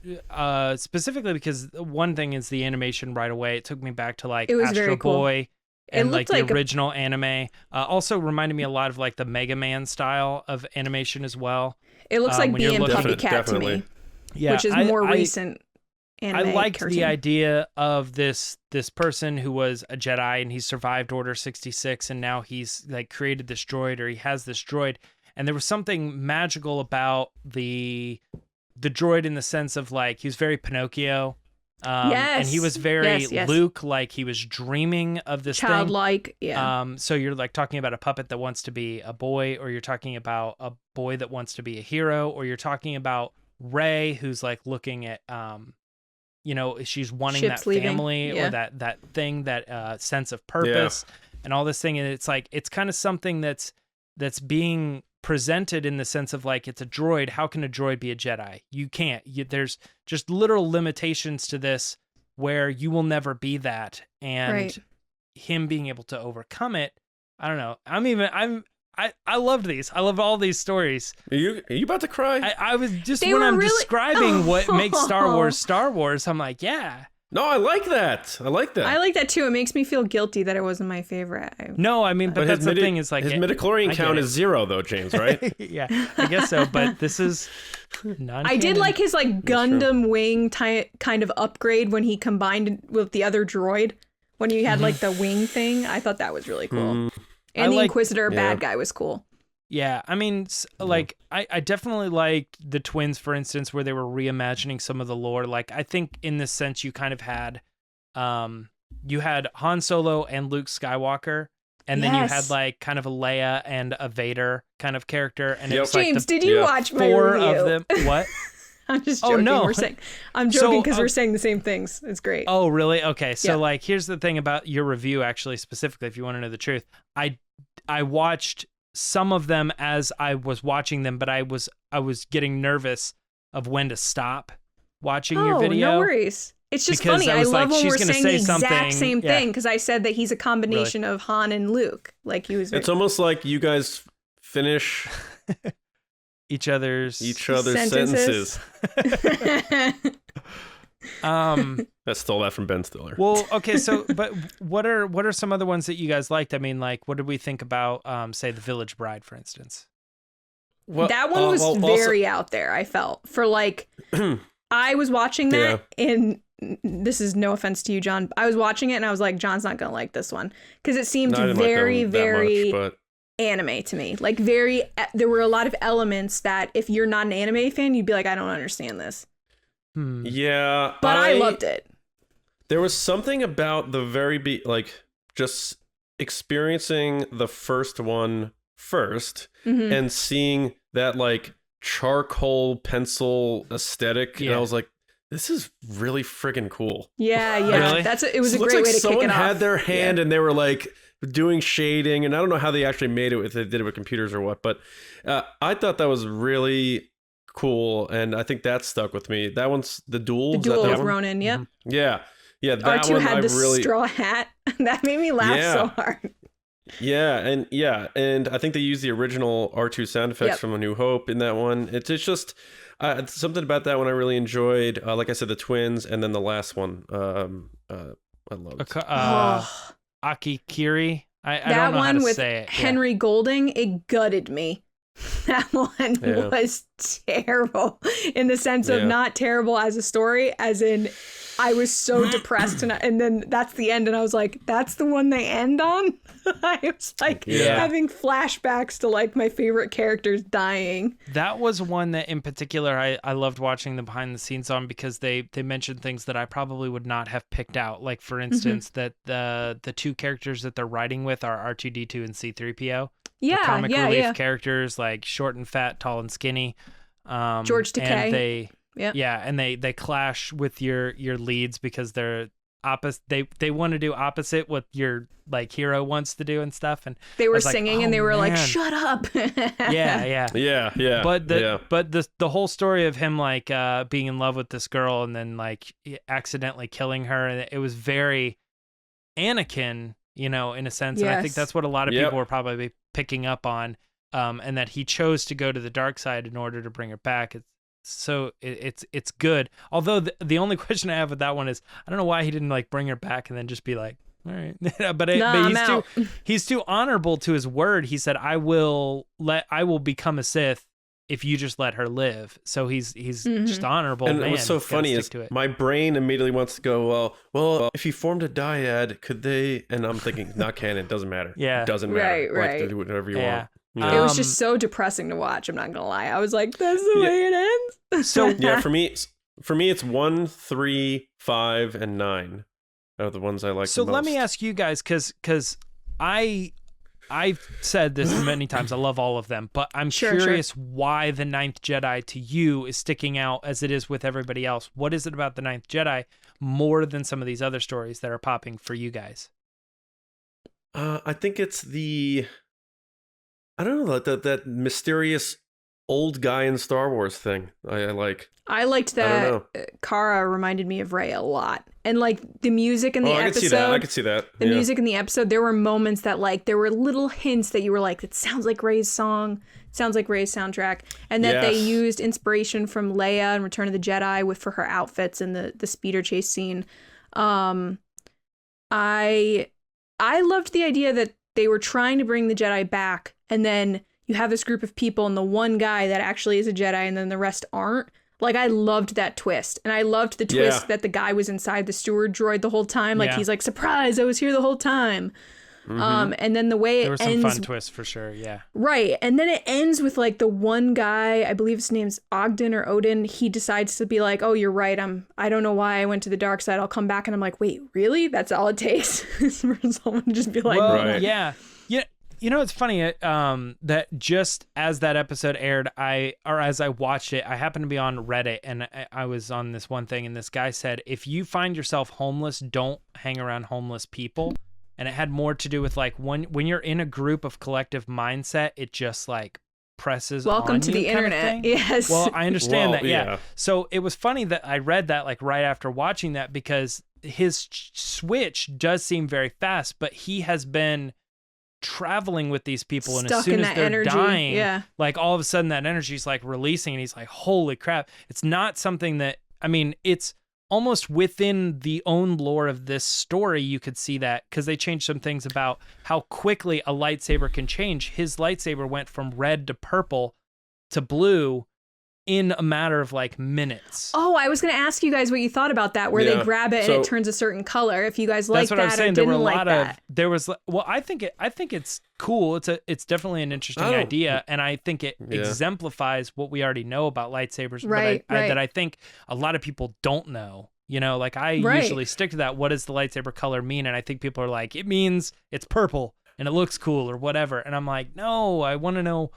specifically because one thing is the animation right away. It took me back to like Astro Boy and like the original anime. Also reminded me a lot of like the Mega Man style of animation as well. It looks like B and Puppycat to me, which is more recent. I liked the idea of this person who was a Jedi and he survived Order 66 and now he's like created this droid, or he has this droid, and there was something magical about the droid in the sense of like he was very Pinocchio, and he was very Luke, like he was dreaming of this childlike thing. So you're like talking about a puppet that wants to be a boy, or you're talking about a boy that wants to be a hero, or you're talking about Rey who's like looking at she's wanting ships that family or that thing, that sense of purpose and all this thing. And it's like, it's kind of something that's being presented in the sense of like, it's a droid. How can a droid be a Jedi? You can't. There's just literal limitations to this where you will never be that. And him being able to overcome it, I don't know. I loved these. I love all these stories. Are you about to cry? I was just, when I'm describing what makes Star Wars, I'm like, yeah. No, I like that. I like that too. It makes me feel guilty that it wasn't my favorite. No, I mean, but that's the thing is like... His midichlorian count is 0 though, James, right? Yeah, I guess so, but this is non-canon. I did like his like Gundam wing kind of upgrade when he combined with the other droid. When you had like the wing thing. I thought that was really cool. And the Inquisitor bad guy was cool. Yeah, I mean, like, I definitely liked the twins, for instance, where they were reimagining some of the lore. Like, I think in this sense, you kind of had, you had Han Solo and Luke Skywalker, and then you had, like, kind of a Leia and a Vader kind of character. And it was James, like did you watch my four review? of them? What? I'm just joking. Oh, no. I'm joking because we're saying the same things. It's great. Oh, really? Okay. So, like, here's the thing about your review, actually, specifically, if you want to know the truth. I watched some of them as I was watching them, but I was getting nervous of when to stop watching your video. No worries. It's just funny. I love when we're saying the exact same thing, because I said that he's a combination of Han and Luke. Like he was. It's almost like you guys finish each other's sentences. I stole that from Ben Stiller. Well, okay, so but what are some other ones that you guys liked? I mean, like, what did we think about say The Village Bride, for instance? Well, that one was very out there, I felt. For like I was watching that and this is no offense to you, John. I was watching it and I was like, John's not gonna like this one. Because it seemed very anime to me. Like there were a lot of elements that if you're not an anime fan, you'd be like, I don't understand this. Yeah, but I loved it. There was something about the like just experiencing the first one first and seeing that like charcoal pencil aesthetic, and I was like, this is really friggin' cool. Yeah. Really? It was a great way to kick it off. Someone had their hand and they were like doing shading, and I don't know how they actually made it, if they did it with computers or what, but I thought that was really cool, and I think that stuck with me. That one's the Duel. The Duel with Ronan, yep. Yeah. That R2 one had the straw hat. That made me laugh so hard. Yeah, and I think they used the original R2 sound effects from A New Hope in that one. It's just something about that one I really enjoyed. Like I said, the twins, and then the last one I loved. Akikiri. I that don't know one how to with say it. Henry Golding, it gutted me. That one was terrible in the sense of not terrible as a story, as in I was so depressed, and then that's the end, and I was like, that's the one they end on? I was like having flashbacks to like my favorite characters dying. That was one that in particular I loved watching the behind the scenes on, because they mentioned things that I probably would not have picked out. Like, for instance, that the two characters that they're riding with are R2-D2 and C-3PO. Yeah, the comic relief characters, like short and fat, tall and skinny. George Takei. And they clash with your leads because they're opposite. They want to do opposite what your like hero wants to do and stuff. And they were singing and they were like, "Shut up!" yeah. But the whole story of him like being in love with this girl and then like accidentally killing her, and it was very Anakin, in a sense. And I think that's what a lot of people were probably picking up on, and that he chose to go to the dark side in order to bring her back. It's good. Although the only question I have with that one is, I don't know why he didn't like bring her back and then just be like, all right. but he's too honorable to his word. He said, I will become a Sith if you just let her live. So he's just honorable. And man. what's so funny is my brain immediately wants to go, well, if he formed a dyad, could they? And I'm thinking, not canon, doesn't matter. Yeah, it doesn't matter. Right. Like, do whatever you want. It was just so depressing to watch. I'm not gonna lie. I was like, "That's the way it ends." So for me, it's 1, 3, 5, and 9 are the ones I like. So the most. let me ask you guys, because I've said this many times. I love all of them, but I'm curious why the Ninth Jedi to you is sticking out as it is with everybody else. What is it about the Ninth Jedi more than some of these other stories that are popping for you guys? I think it's I don't know, that mysterious old guy in Star Wars thing. I like. I liked that Cara reminded me of Rey a lot. And like the music in the episode. I could see that. The music in the episode, there were moments that like there were little hints that you were like, it sounds like Rey's song, sounds like Rey's soundtrack. And that they used inspiration from Leia in Return of the Jedi for her outfits in the speeder chase scene. I loved the idea that they were trying to bring the Jedi back, and then you have this group of people and the one guy that actually is a Jedi and then the rest aren't. Like, I loved that twist. And I loved the twist that the guy was inside the steward droid the whole time. Like, he's like, surprise, I was here the whole time. And then the way there it were ends... some fun twists for sure, yeah. Right. And then it ends with, like, the one guy, I believe his name's Ogden or Odin. He decides to be like, oh, you're right. I don't know why I went to the dark side. I'll come back. And I'm like, wait, really? That's all it takes for someone to just be like... Well, yeah. It's funny that just as that episode aired, as I watched it, I happened to be on Reddit and I was on this one thing, and this guy said, if you find yourself homeless, don't hang around homeless people. And it had more to do with like when you're in a group of collective mindset, it just like presses welcome on to you the internet. Yes. Well, I understand that. Yeah. So it was funny that I read that like right after watching that, because his switch does seem very fast, but he has been traveling with these people, and as soon as they're dying, like all of a sudden that energy is like releasing, and he's like, holy crap. It's not something that, I mean, it's almost within the own lore of this story. You could see that because they changed some things about how quickly a lightsaber can change. His lightsaber went from red to purple to blue in a matter of like minutes. Oh, I was going to ask you guys what you thought about that, where they grab it and it turns a certain color. If you guys like that, I'm saying. or there didn't were a like lot that. I think it's cool. It's definitely an interesting idea, and I think it exemplifies what we already know about lightsabers. Right, but that I think a lot of people don't know. Like I usually stick to that. What does the lightsaber color mean? And I think people are like, it means it's purple and it looks cool or whatever. And I'm like, no, I want to know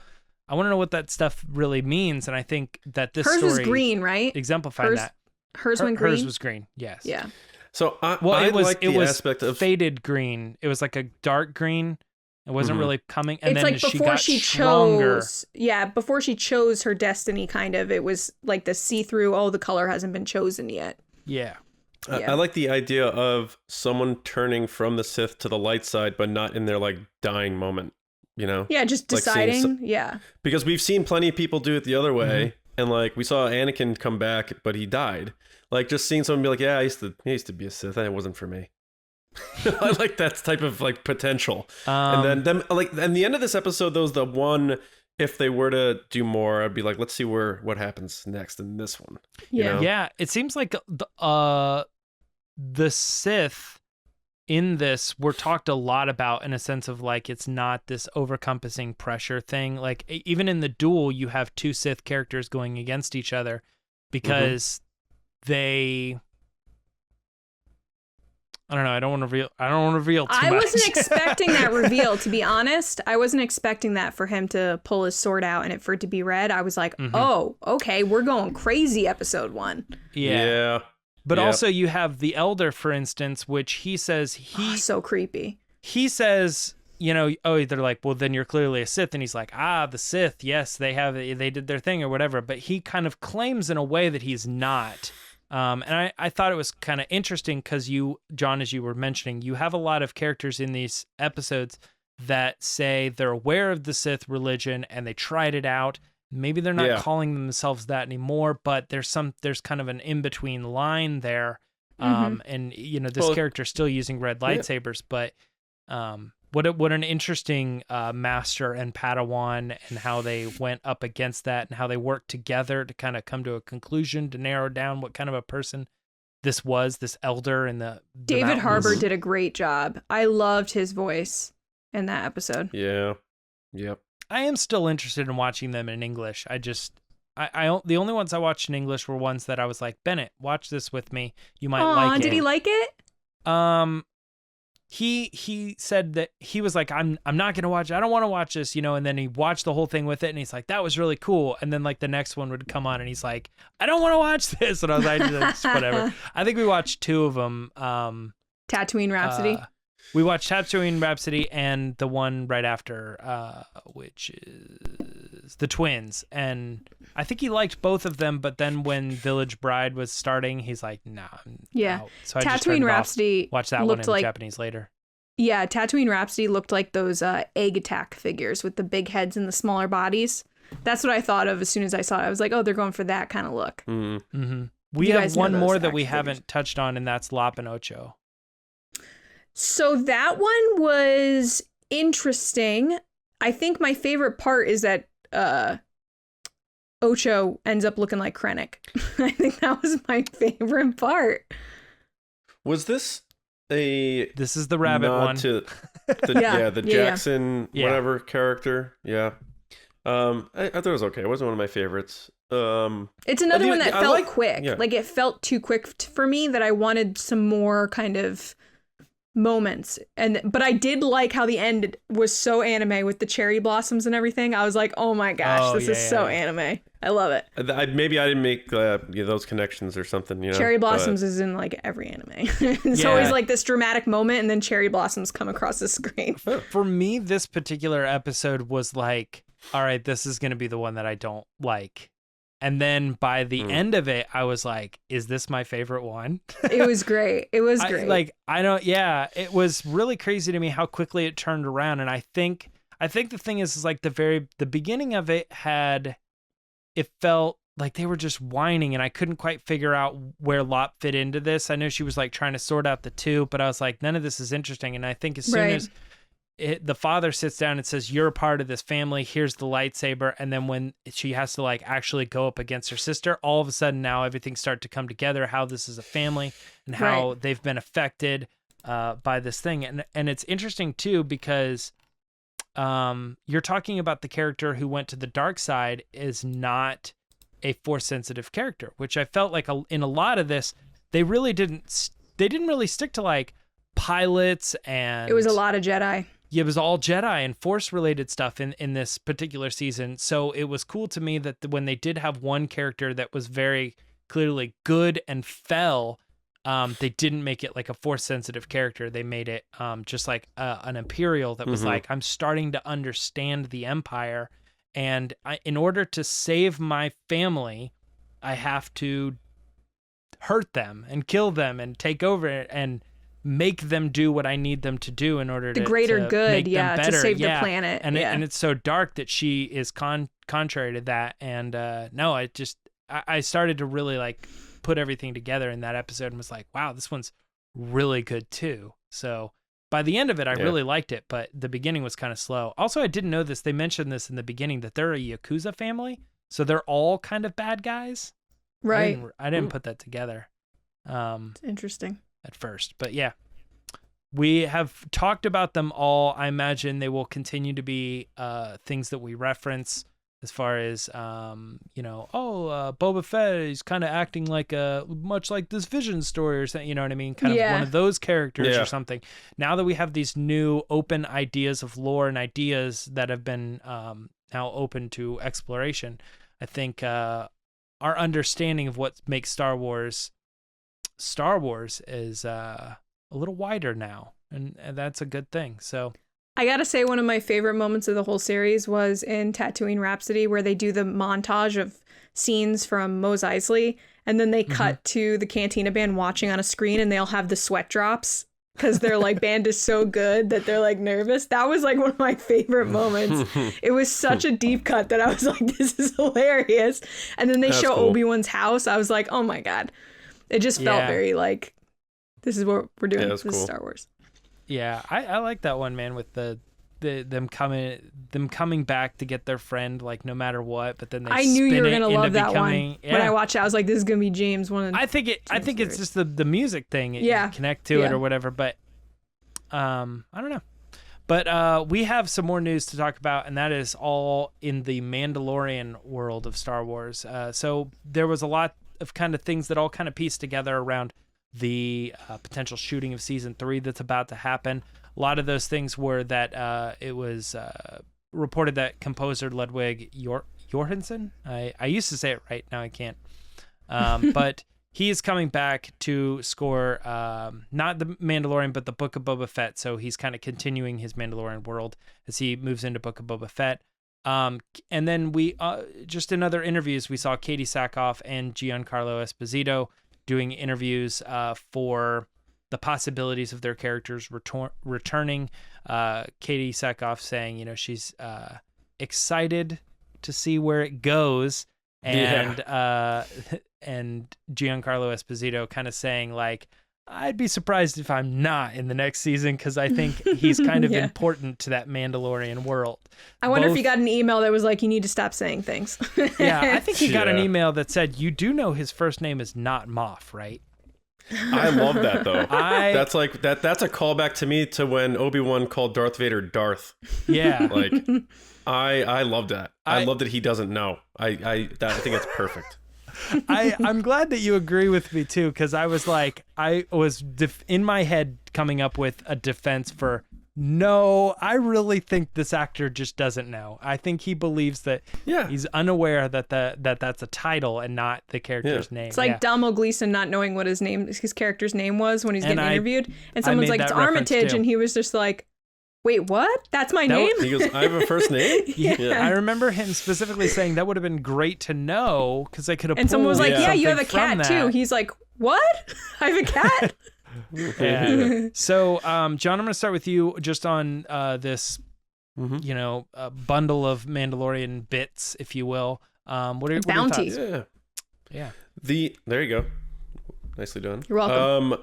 what that stuff really means, and I think that this story was green, right? Exemplified that. Hers went green. Hers was green. Yes. Yeah. So it was aspect of faded green. It was like a dark green. It wasn't really coming. And it's then like she before got she stronger. chose. Yeah, before she chose her destiny, kind of. It was like the see-through. Oh, the color hasn't been chosen yet. Yeah. I like the idea of someone turning from the Sith to the light side, but not in their like dying moment. Yeah, just deciding. Because we've seen plenty of people do it the other way, and like we saw Anakin come back, but he died. Like just seeing someone be like, "Yeah, I used to be a Sith, and it wasn't for me." I like that type of like potential. And then like, and the end of this episode, though, is the one. If they were to do more, I'd be like, let's see what happens next in this one. Yeah. Yeah. It seems like the Sith in this were talked a lot about in a sense of like it's not this overcompassing pressure thing. Like even in the duel, you have two Sith characters going against each other because they. I don't know. I don't want to reveal too much. I wasn't expecting that reveal, to be honest. I wasn't expecting that for him to pull his sword out and for it to be red. I was like, oh, okay, we're going crazy episode 1. Yeah. But also you have the Elder, for instance, which he says so creepy. He says, they're like, well, then you're clearly a Sith. And he's like, the Sith, yes, they did their thing or whatever. But he kind of claims in a way that he's not. And I thought it was kind of interesting because you, John, as you were mentioning, you have a lot of characters in these episodes that say they're aware of the Sith religion and they tried it out. Maybe they're not calling themselves that anymore, but there's kind of an in-between line there. And this character's still using red lightsabers, but what an interesting master and Padawan and how they went up against that and how they worked together to kind of come to a conclusion to narrow down what kind of a person this Elder in the David mountains. Harbour did a great job. I loved his voice in that episode. Yeah. Yep. I am still interested in watching them in English. The only ones I watched in English were ones that I was like, Bennett, watch this with me. You might like it. Did he like it? He said that he was like, I'm not going to watch it. I don't want to watch this, and then he watched the whole thing with it and he's like, that was really cool. And then like the next one would come on and he's like, I don't want to watch this. And I was like, whatever. I think we watched 2 of them. Tatooine Rhapsody. We watched Tatooine Rhapsody and the one right after, which is The Twins. And I think he liked both of them, but then when Village Bride was starting, he's like, nah, I'm out. So I just turned it Rhapsody off. Watch that one in Japanese later. Yeah, Tatooine Rhapsody looked like those egg attack figures with the big heads and the smaller bodies. That's what I thought of as soon as I saw it. I was like, oh, they're going for that kind of look. Mm-hmm. We have one more that we haven't touched on, and that's Lop and Ocho. So that one was interesting. I think my favorite part is that Ocho ends up looking like Krennic. I think that was my favorite part. Was this This is the rabbit one. To the Jackson whatever character. Yeah. I thought it was okay. It wasn't one of my favorites. It's another one that felt quick. Yeah. Like it felt too quick for me that I wanted some more kind of moments. But I did like how the end was so anime with the cherry blossoms and everything. I was like, oh my gosh, this is so anime. I love it. Maybe I didn't make those connections or something. Cherry blossoms is in like every anime. It's always like this dramatic moment and then cherry blossoms come across the screen. For me, this particular episode was like, all right, this is going to be the one that I don't like. And then by the end of it, I was like, is this my favorite one? It was great. It was great. It was really crazy to me how quickly it turned around. And I think the thing is like the beginning of it felt like they were just whining and I couldn't quite figure out where Lop fit into this. I know she was like trying to sort out the two, but I was like, none of this is interesting. And I think as soon as the father sits down and says, you're a part of this family, here's the lightsaber. And then when she has to like actually go up against her sister, all of a sudden now everything starts to come together, how this is a family and how they've been affected by this thing. And it's interesting too, because you're talking about the character who went to the dark side is not a force sensitive character, which I felt like in a lot of this, they didn't really stick to like pilots and... It was a lot of Jedi. It was all Jedi and Force-related stuff in this particular season. So it was cool to me that when they did have one character that was very clearly good and fell, they didn't make it like a Force-sensitive character. They made it just like an Imperial that was like, I'm starting to understand the Empire. And in order to save my family, I have to hurt them and kill them and take over and make them do what I need them to do in order to the greater good, make them better. To save the planet. And it's so dark that she is contrary to that. And I started to really like put everything together in that episode and was like, wow, this one's really good too. So by the end of it, I really liked it, but the beginning was kind of slow. Also, I didn't know this. They mentioned this in the beginning that they're a Yakuza family. So they're all kind of bad guys. Right. I didn't put that together. It's interesting. at first. But yeah, we have talked about them all. I imagine they will continue to be things that we reference as far as, Boba Fett is kind of acting like much like this Vision story or something, you know what I mean? Kind of one of those characters or something. Now that we have these new open ideas of lore and ideas that have been now open to exploration, I think our understanding of what makes Star Wars is a little wider now, and that's a good thing. So I gotta say, one of my favorite moments of the whole series was in Tatooine Rhapsody, where they do the montage of scenes from Mos Eisley, and then they cut to the Cantina band watching on a screen, and they all have the sweat drops because their like band is so good that they're like nervous. That was like one of my favorite moments. It was such a deep cut that I was like, this is hilarious. And then they show cool. Obi-Wan's house. I was like, oh my God. It just felt very like, this is what we're doing. This is Star Wars. Yeah, I like that one, man, with them coming back to get their friend, like no matter what. But then they I knew you were gonna love that becoming, one. When I watched it, I was like, "This is gonna be James." I think it's just the music thing. You connect to it or whatever. But I don't know. But we have some more news to talk about, and that is all in the Mandalorian world of Star Wars. So there was a lot of kind of things that all kind of pieced together around the potential shooting of season 3 that's about to happen. A lot of those things were that it was reported that composer Ludwig Göransson, I used to say it right, now I can't, but he is coming back to score not the Mandalorian but the Book of Boba Fett, so he's kind of continuing his Mandalorian world as he moves into Book of Boba Fett. And then we just in other interviews we saw Katee Sackhoff and Giancarlo Esposito doing interviews for the possibilities of their characters returning. Katee Sackhoff saying, she's excited to see where it goes, and and Giancarlo Esposito kind of saying like, I'd be surprised if I'm not in the next season because I think he's kind of important to that Mandalorian world. I wonder if he got an email that was like, you need to stop saying things. Yeah, I think he got an email that said, you do know his first name is not Moff, right? I love that though. That's like that's a callback to me to when Obi-Wan called Darth Vader Darth. Yeah. Like I love that. I love that he doesn't know. I think it's perfect. I'm glad that you agree with me too, because I was like, in my head coming up with a defense for, no, I really think this actor just doesn't know. I think he believes that he's unaware that that's a title and not the character's name. It's like Domhnall Gleeson not knowing what his character's name was when he's getting interviewed, and someone's like, it's Armitage, and he was just like, wait, what? That's my name? He goes, I have a first name? Yeah. I remember him specifically saying that would have been great to know because I could have. And someone was like, yeah, you have a cat that. too. He's like, what? I have a cat? Yeah. So, John, I'm going to start with you just on this, bundle of Mandalorian bits, if you will. What are your thoughts? Yeah. There you go. Nicely done. You're welcome.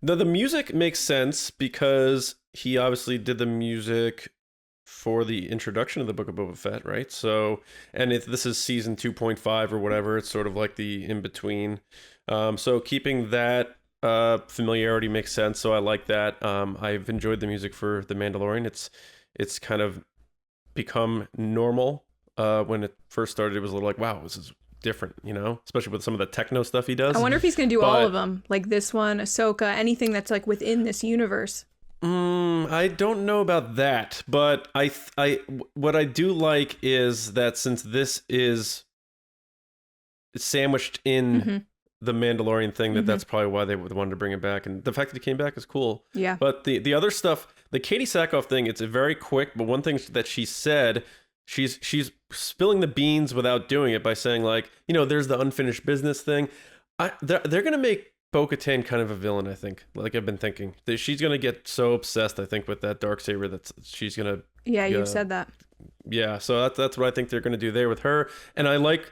The music makes sense because he obviously did the music for the introduction of the Book of Boba Fett, right? So, and if this is season 2.5 or whatever, it's sort of like the in-between. So keeping that familiarity makes sense. So I like that. I've enjoyed the music for The Mandalorian. It's kind of become normal. When it first started, it was a little like, wow, this is different, especially with some of the techno stuff he does. I wonder if he's going to do all of them, like this one, Ahsoka, anything that's like within this universe. I don't know about that, but I what I do like is that since this is sandwiched in the Mandalorian thing, that's probably why they wanted to bring it back, and the fact that it came back is cool. Yeah. But the other stuff, the Katee Sackhoff thing, it's a very quick, but one thing that she said, she's spilling the beans without doing it by saying like, there's the unfinished business thing. They're gonna make Bo-Katan kind of a villain, I think. Like I've been thinking, she's gonna get so obsessed, I think, with that Darksaber that she's gonna. Yeah, you've said that. Yeah, so that's what I think they're gonna do there with her, and I like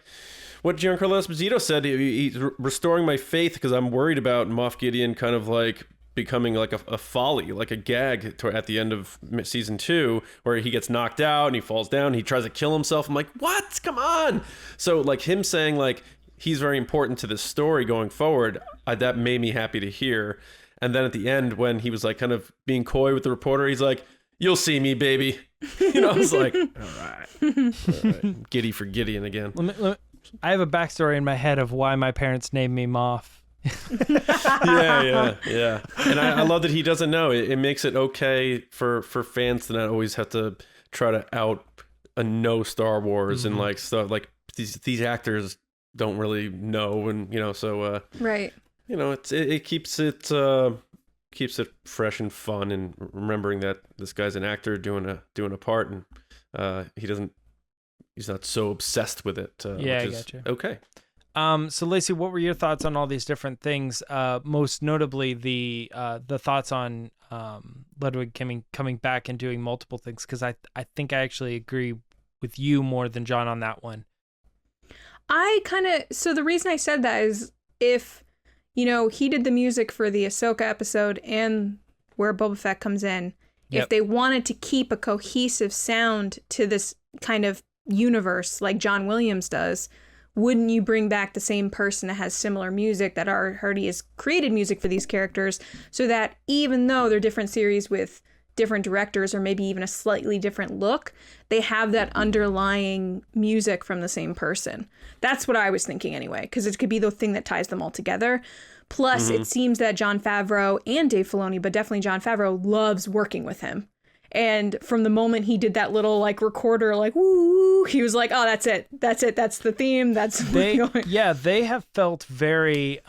what Giancarlo Esposito said. He's restoring my faith because I'm worried about Moff Gideon kind of like becoming like a folly, like a gag at the end of season 2, where he gets knocked out and he falls down, he tries to kill himself. I'm like, what? Come on. So like him saying like he's very important to this story going forward, that made me happy to hear. And then at the end, when he was like kind of being coy with the reporter, he's like, "You'll see me, baby." I was like, all right. Giddy for Gideon again. I have a backstory in my head of why my parents named me Moff. yeah. And I love that he doesn't know. It makes it okay for fans to not always have to try to know Star Wars and like stuff. Like these actors don't really know, and so right. It keeps it fresh and fun, and remembering that this guy's an actor doing a part, and he's not so obsessed with it. Which is gotcha. Okay. So Lacey, what were your thoughts on all these different things? Most notably the thoughts on Ludwig coming back and doing multiple things, because I think I actually agree with you more than John on that one. So the reason I said that is if, he did the music for the Ahsoka episode and where Boba Fett comes in, if they wanted to keep a cohesive sound to this kind of universe like John Williams does, wouldn't you bring back the same person that has similar music that already has created music for these characters, so that even though they're different series with different directors or maybe even a slightly different look, they have that underlying music from the same person? That's what I was thinking anyway, because it could be the thing that ties them all together. Plus, it seems that Jon Favreau and Dave Filoni, but definitely Jon Favreau, loves working with him. And from the moment he did that little like recorder, like woo, he was like, "Oh, that's it. That's the theme. They have felt very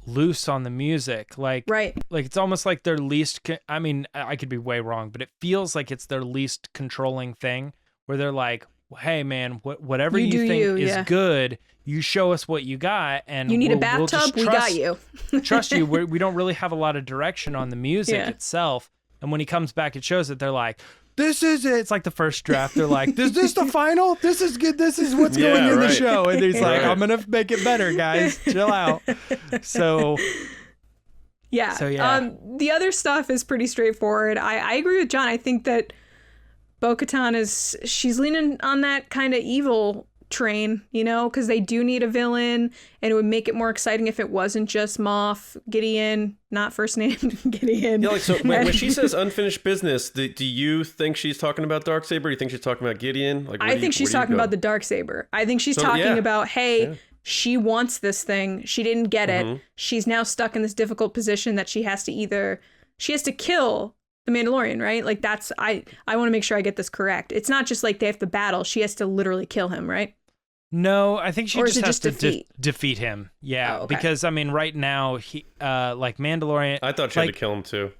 loose on the music. Like it's almost like their least. I could be way wrong, but it feels like it's their least controlling thing. Where they're like, "Hey, man, whatever you think is good, you show us what you got, and you need a bathtub. We got you. Trust you. We don't really have a lot of direction on the music itself." And when he comes back, it shows that they're like, "This is it." It's like the first draft. They're like, "Is this the final? This is good. This is what's going in the show." And he's like, "I'm going to make it better, guys. Chill out." So, the other stuff is pretty straightforward. I agree with John. I think that Bo-Katan she's leaning on that kind of evil train, because they do need a villain, and it would make it more exciting if it wasn't just Moff Gideon, not first name Gideon. Yeah, so when she says unfinished business, do you think she's talking about Darksaber? Or do you think she's talking about Gideon? I think she's talking about the Darksaber. I think she's talking about, she wants this thing, she didn't get it, she's now stuck in this difficult position that she has to kill the Mandalorian, right? Like that's I want to make sure I get this correct. It's not just like they have to battle; she has to literally kill him, right? No, I think she just has to defeat him. Yeah, because right now he like Mandalorian. I thought she had to kill him too.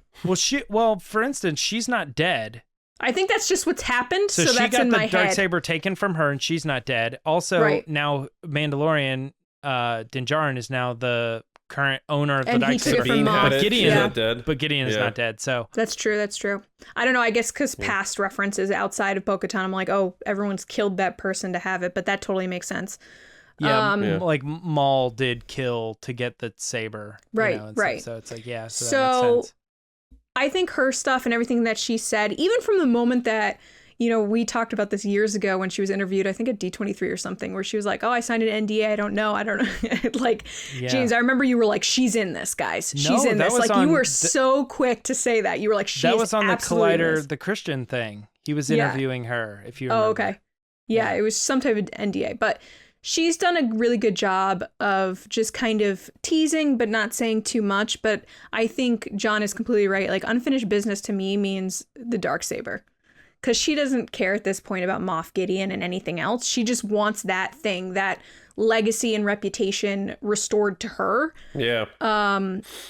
Well, for instance, she's not dead. I think that's just what's happened. So she that's got in the my head. Darksaber taken from her, and she's not dead. Also, now Mandalorian Din Djarin is now the current owner of the Darksaber. But Gideon is not dead. So that's true. I don't know. I guess because past references outside of Bo-Katan, I'm like, oh, everyone's killed that person to have it, but that totally makes sense. Like Maul did kill to get the saber, right? So it's like, that makes sense. I think her stuff and everything that she said, even from the moment that, we talked about this years ago when she was interviewed, I think at D23 or something, where she was like, "Oh, I signed an NDA. I don't know." Like, James, I remember you were like, "She's in this, guys. She's in this." Like, you were so quick to say that. You were like, "She is." That was on the Collider, the Christian thing. He was interviewing her, if you remember. Oh, okay. Yeah, it was some type of NDA. But she's done a really good job of just kind of teasing, but not saying too much. But I think John is completely right. Like, unfinished business to me means the Darksaber. Because she doesn't care at this point about Moff Gideon and anything else. She just wants that thing, that legacy and reputation restored to her. Yeah.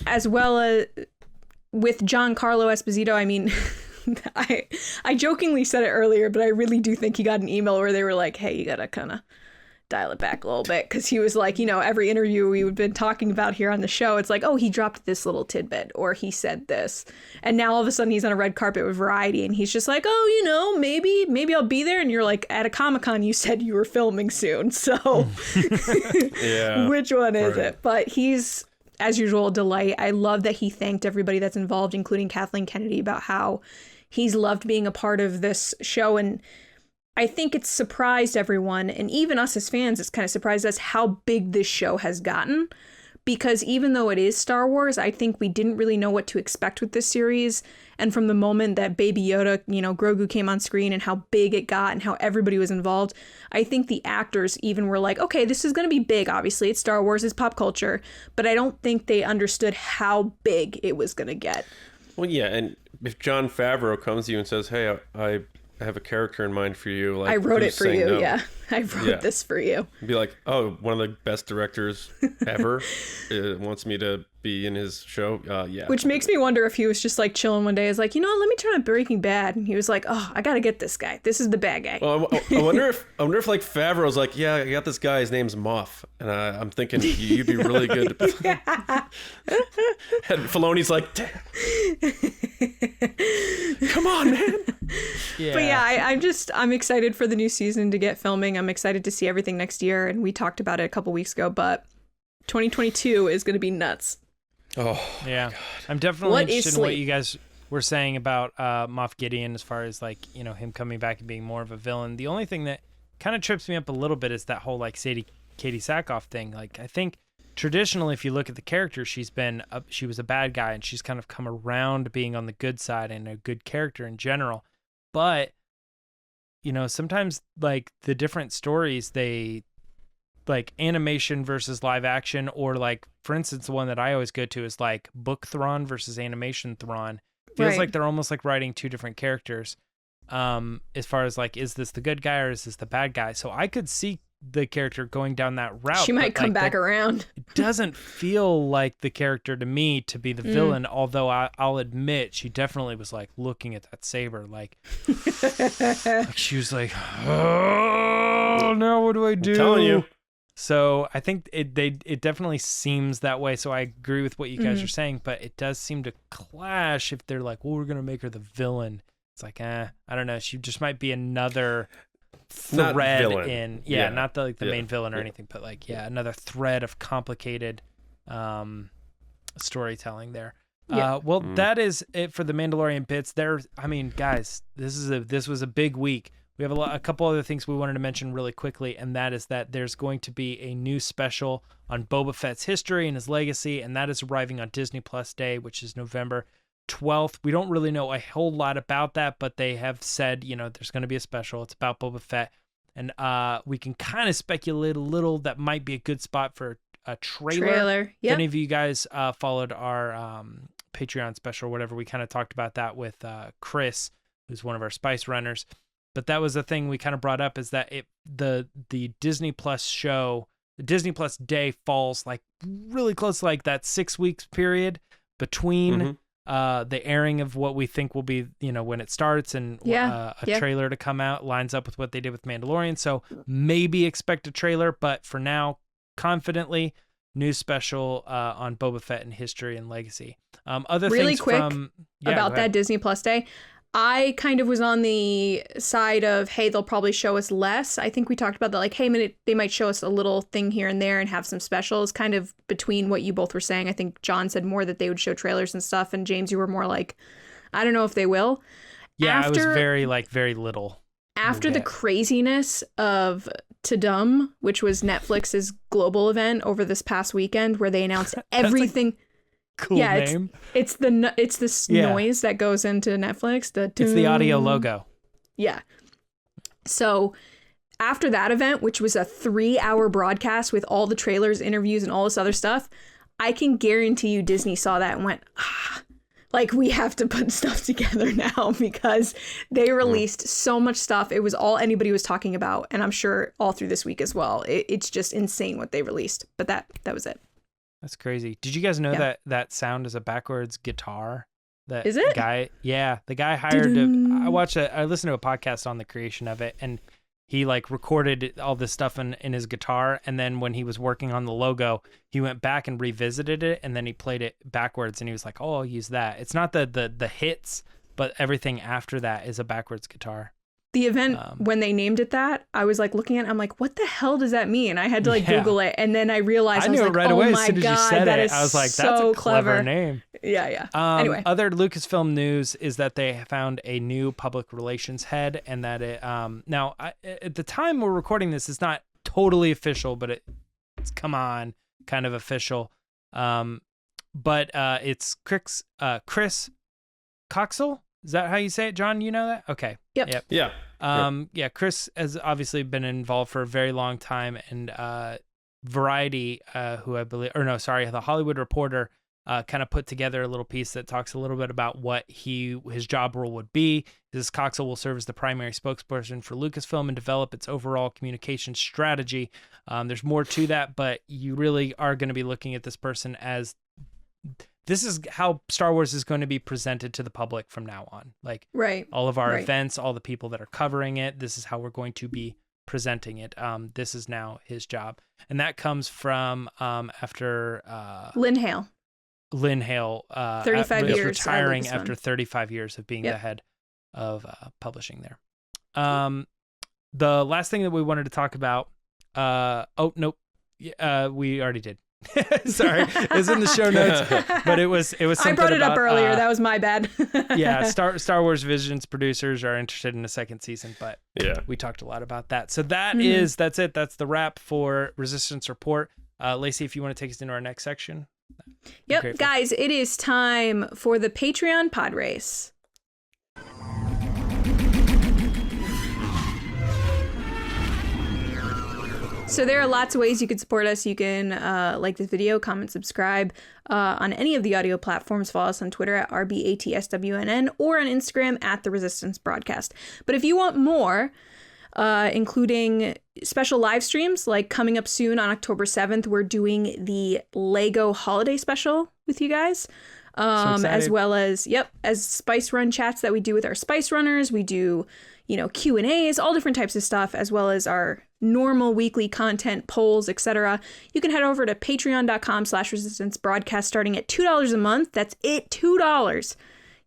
As well as with Giancarlo Esposito, I jokingly said it earlier, but I really do think he got an email where they were like, "Hey, you gotta kind of dial it back a little bit," because he was like, every interview we've been talking about here on the show, it's like, oh, he dropped this little tidbit or he said this, and now all of a sudden he's on a red carpet with Variety and he's just like, oh, maybe I'll be there, and you're like, at a Comic-Con you said you were filming soon, so which one is it? But he's, as usual, a delight. I love that he thanked everybody that's involved, including Kathleen Kennedy, about how he's loved being a part of this show. And I think it's surprised everyone, and even us as fans, it's kind of surprised us how big this show has gotten. because even though it is Star Wars, I think we didn't really know what to expect with this series. And from the moment that Baby Yoda, you know, Grogu came on screen and how big it got and how everybody was involved, I think the actors even were like, okay, this is going to be big. Obviously, it's Star Wars, it's pop culture. But I don't think they understood how big it was going to get. Well, yeah, and if Jon Favreau comes to you and says, hey, I have a character in mind for you. Like, I wrote it for you, no? yeah. I wrote this for you. Be like, oh, one of the best directors ever wants me to be in his show. Yeah. Which makes me wonder if he was just like chilling one day. Is like, you know what, let me turn on Breaking Bad. And he was like, oh, I got to get this guy. This is the bad guy. Well, I wonder if like Favreau's like, yeah, I got this guy. His name's Moff. And I'm thinking you'd be really good. And Filoni's like, damn. Come on, man. Yeah. But yeah, I'm excited for the new season to get filming. I'm excited to see everything next year. And we talked about it a couple weeks ago, but 2022 is going to be nuts. Oh, yeah. I'm definitely interested in what you guys were saying about Moff Gideon as far as like, you know, him coming back and being more of a villain. The only thing that kind of trips me up a little bit is that whole like Katee Sackhoff thing. Like, I think traditionally, if you look at the character, she was a bad guy and she's kind of come around being on the good side and a good character in general. But, you know, sometimes like the different stories, they like animation versus live action, or like, for instance, the one that I always go to is like book Thrawn versus animation Thrawn. Feels like they're almost like writing two different characters. As far as like, is this the good guy or is this the bad guy? So I could see the character going down that route. She might come back around. It doesn't feel like the character to me to be the villain, although I'll admit she definitely was like looking at that saber like, like she was like, oh, now what do I do? I'm telling you. So I think it definitely seems that way. So I agree with what you guys are saying, but it does seem to clash if they're like, well, we're going to make her the villain. It's like, I don't know. She just might be another thread in not the main villain or anything, but like another thread of complicated storytelling there. That is it for the Mandalorian bits there. I mean, guys, this was a big week. We have a couple other things we wanted to mention really quickly, and that is that there's going to be a new special on Boba Fett's history and his legacy, and that is arriving on Disney Plus Day, which is November 12th. We don't really know a whole lot about that, but they have said, you know, there's going to be a special. It's about Boba Fett, and we can kind of speculate a little that might be a good spot for a trailer. If any of you guys followed our Patreon special or whatever, we kind of talked about that with Chris, who's one of our Spice Runners. But that was the thing we kind of brought up, is that the Disney Plus show, the Disney Plus Day falls like really close to like that 6 weeks period between the airing of what we think will be, you know, when it starts, and a trailer to come out lines up with what they did with Mandalorian. So maybe expect a trailer, but for now, confidently, new special on Boba Fett and history and legacy. Other really things quick about that Disney Plus Day. I kind of was on the side of, hey, they'll probably show us less. I think we talked about that, like, hey, they might show us a little thing here and there and have some specials, kind of between what you both were saying. I think John said more that they would show trailers and stuff, and James, you were more like, I don't know if they will. Yeah, I was very little. After the craziness of Tudum, which was Netflix's global event over this past weekend, where they announced everything... Cool name. It's this noise that goes into Netflix. It's the audio logo. Yeah. So after that event, which was a 3-hour broadcast with all the trailers, interviews, and all this other stuff, I can guarantee you Disney saw that and went, like, we have to put stuff together now, because they released so much stuff. It was all anybody was talking about, and I'm sure all through this week as well. It's just insane what they released. But that was it. That's crazy. Did you guys know that sound is a backwards guitar? That is it? The guy hired I listened to a podcast on the creation of it, and he like recorded all this stuff in his guitar, and then when he was working on the logo, he went back and revisited it, and then he played it backwards, and he was like, "Oh, I'll use that." It's not the hits, but everything after that is a backwards guitar. The event, when they named it that, I was like looking at it, I'm like, what the hell does that mean? I had to like Google it, and then I realized I was like, right oh away, my as soon as God, you said that it, is I was like, so that's a clever clever name. Yeah. Anyway. Other Lucasfilm news is that they found a new public relations head, and that it, now, at the time we're recording this, it's not totally official, but it's come on, kind of official. But it's Chris Coxall. Is that how you say it, John? You know that? Okay. Yep. Yeah. Yeah, Chris has obviously been involved for a very long time, and Variety, who I believe, or no, sorry, The Hollywood Reporter, kind of put together a little piece that talks a little bit about what his job role would be. This Coxall will serve as the primary spokesperson for Lucasfilm and develop its overall communication strategy. There's more to that, but you really are going to be looking at this person as this is how Star Wars is going to be presented to the public from now on. Like all of our events, all the people that are covering it, this is how we're going to be presenting it. This is now his job. And that comes from after Lynn Hale. 35 years retiring after 35 years of being the head of publishing there. The last thing that we wanted to talk about, we already did. Sorry, it's in the show notes, but it was something I brought it up earlier. That was my bad. Yeah, Star Wars Vision's producers are interested in a second season, but we talked a lot about that. So that's it. That's the wrap for Resistance Report. Lacey, if you want to take us into our next section. Yep, guys, it is time for the Patreon pod race. So there are lots of ways you could support us. You can like this video, comment, subscribe on any of the audio platforms. Follow us on Twitter at RBATSWNN or on Instagram at The Resistance Broadcast. But if you want more, including special live streams, like coming up soon on October 7th, we're doing the Lego holiday special with you guys. As well as, as Spice Run chats that we do with our Spice Runners. We do, Q&As, all different types of stuff, as well as our normal weekly content, polls, etc. You can head over to patreon.com/resistance broadcast starting at $2 a month. That's it, $2.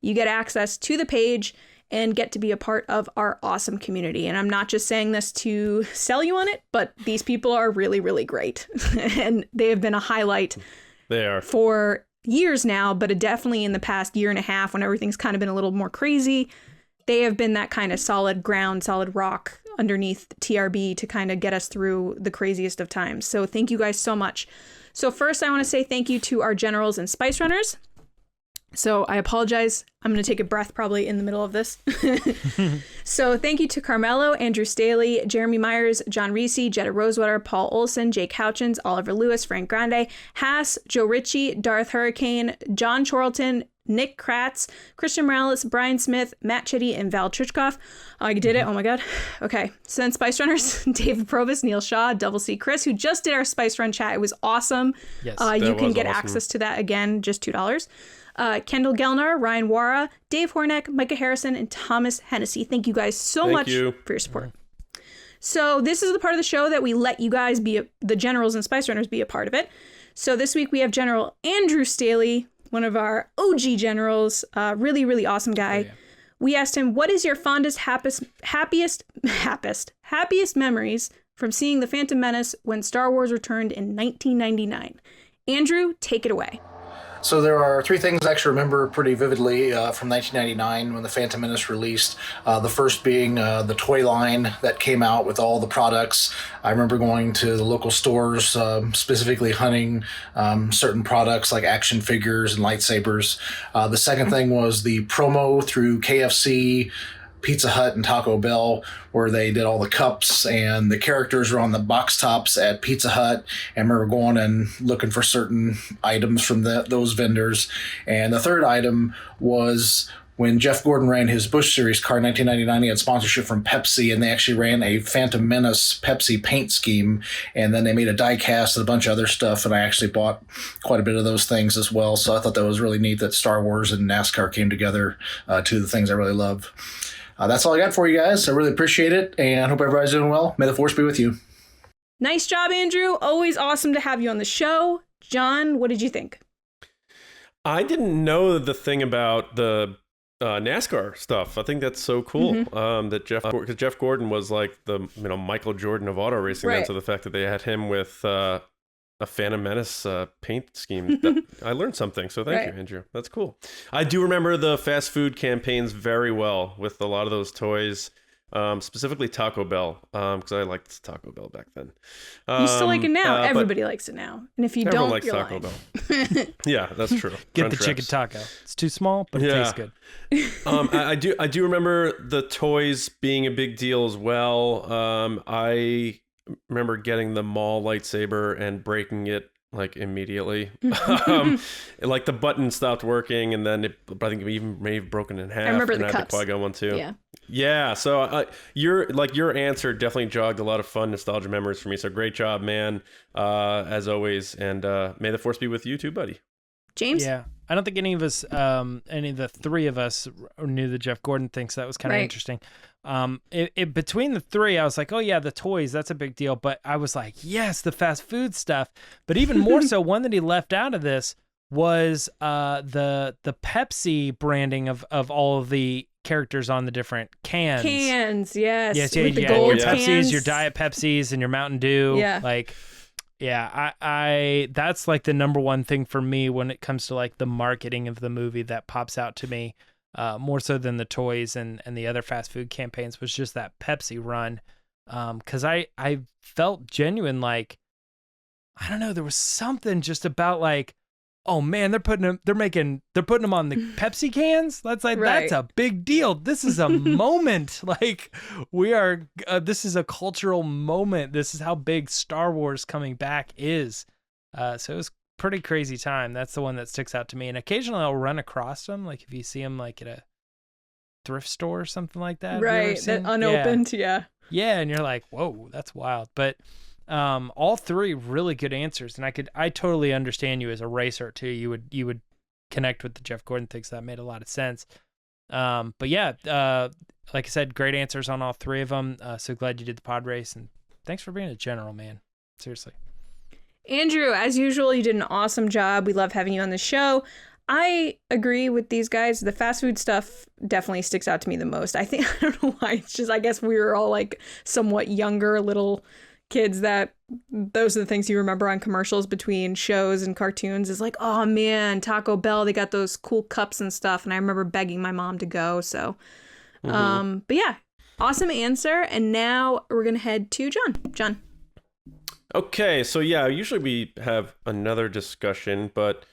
You get access to the page and get to be a part of our awesome community. And I'm not just saying this to sell you on it, but these people are really, really great. And they have been a highlight for years now, but definitely in the past year and a half when everything's kind of been a little more crazy. They have been that kind of solid ground, solid rock underneath TRB to kind of get us through the craziest of times. So thank you guys so much. So first I want to say thank you to our generals and Spice Runners. So I apologize. I'm going to take a breath probably in the middle of this. So thank you to Carmelo, Andrew Staley, Jeremy Myers, John Reese, Jetta Rosewater, Paul Olson, Jake Houchins, Oliver Lewis, Frank Grande, Haas, Joe Ritchie, Darth Hurricane, John Chorlton, Nick Kratz, Christian Morales, Brian Smith, Matt Chitty, and Val Trichkoff. I did it. Oh my God. Okay. So then Spice Runners, David Probus, Neel Shah, Double C Chris, who just did our Spice Run chat. It was awesome. Yes, you can get access to that again, just $2. Kendall Gelnar, Ryan Waara, Dave Hornak, Micah Harrison, and Thomas Hennessy. Thank you guys so much for your support. So this is the part of the show that we let you guys be, the generals and Spice Runners, be a part of it. So this week we have General Andrew Staley, one of our OG generals, really, really awesome guy. Oh, yeah. We asked him, what is your fondest, happiest memories from seeing The Phantom Menace when Star Wars returned in 1999? Andrew, take it away. So there are three things I actually remember pretty vividly from 1999 when The Phantom Menace released. The first being the toy line that came out with all the products. I remember going to the local stores, specifically hunting certain products like action figures and lightsabers. The second thing was the promo through KFC, Pizza Hut, and Taco Bell, where they did all the cups and the characters were on the box tops at Pizza Hut. And we were going and looking for certain items from those vendors. And the third item was when Jeff Gordon ran his Bush Series car in 1999, he had sponsorship from Pepsi, and they actually ran a Phantom Menace Pepsi paint scheme. And then they made a die cast and a bunch of other stuff, and I actually bought quite a bit of those things as well. So I thought that was really neat that Star Wars and NASCAR came together, two of the things I really love. That's all I got for you guys. I really appreciate it, and I hope everybody's doing well. May the Force be with you. Nice job, Andrew. Always awesome to have you on the show. John, what did you think? I didn't know the thing about the NASCAR stuff. I think that's so cool. That because Jeff Gordon was like the Michael Jordan of auto racing. Right. And so the fact that they had him with a Phantom Menace paint scheme, I learned something. So thank you, Andrew. That's cool. I do remember the fast food campaigns very well with a lot of those toys. specifically Taco Bell, because I liked Taco Bell back then. You still like it now. Everybody likes it now. And if you everyone don't, likes you're Taco lying. Bell. Yeah, that's true. Get Crunch the chicken wraps. taco. It's too small, but it tastes good. I do remember the toys being a big deal as well. I remember getting the Maul lightsaber and breaking it like immediately. Like the button stopped working, and then I think it even may have broken in half. I remember and the I had cups. the Qui-Gon one too. Yeah. Yeah. So your answer definitely jogged a lot of fun nostalgia memories for me. So great job, man. As always, and may the force be with you too, buddy. James? Yeah. I don't think any of us, any of the three of us knew the Jeff Gordon thing, so that was kind of interesting. Between the three, I was like, oh yeah, the toys, that's a big deal. But I was like, yes, the fast food stuff. But even more so, one that he left out of this was the Pepsi branding of all of the characters on the different cans. Cans, yes. Yes, With the yeah. gold Your cans. Pepsis, your Diet Pepsis, and your Mountain Dew. Yeah. Like, yeah, I that's like the number one thing for me when it comes to like the marketing of the movie that pops out to me, more so than the toys and the other fast food campaigns, was just that Pepsi run. Because I felt genuine, like, I don't know, there was something just about like, oh man, they're putting them on the Pepsi cans. That's like, Right. that's a big deal. This is a moment. Like, we are, this is a cultural moment. This is how big Star Wars coming back is. So it was pretty crazy time. That's the one that sticks out to me. And occasionally I'll run across them. Like if you see them like at a thrift store or something like that. Have you ever Right. That seen? unopened, yeah. Yeah. And you're like, whoa, that's wild. But all three really good answers, and I totally understand you as a racer too. You would connect with the Jeff Gordon things. That made a lot of sense. But yeah, like I said, great answers on all three of them. So glad you did the pod race, and thanks for being a general, man. Seriously. Andrew, as usual, you did an awesome job. We love having you on the show. I agree with these guys. The fast food stuff definitely sticks out to me the most. I don't know why. It's just, I guess we were all like somewhat younger little kids that those are the things you remember on commercials between shows and cartoons, is like, oh man, Taco Bell, they got those cool cups and stuff. And I remember begging my mom to go. So, but yeah, awesome answer. And now we're going to head to John. Okay, so yeah, usually we have another discussion, but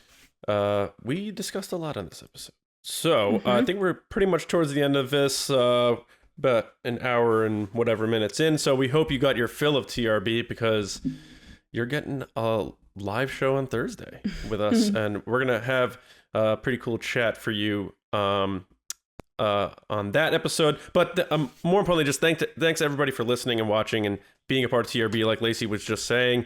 we discussed a lot on this episode. So I think we're pretty much towards the end of this, about an hour and whatever minutes in. So we hope you got your fill of TRB, because you're getting a live show on Thursday with us, and we're going to have a pretty cool chat for you on that episode. But more importantly, just thanks everybody for listening and watching and being a part of TRB, like Lacey was just saying.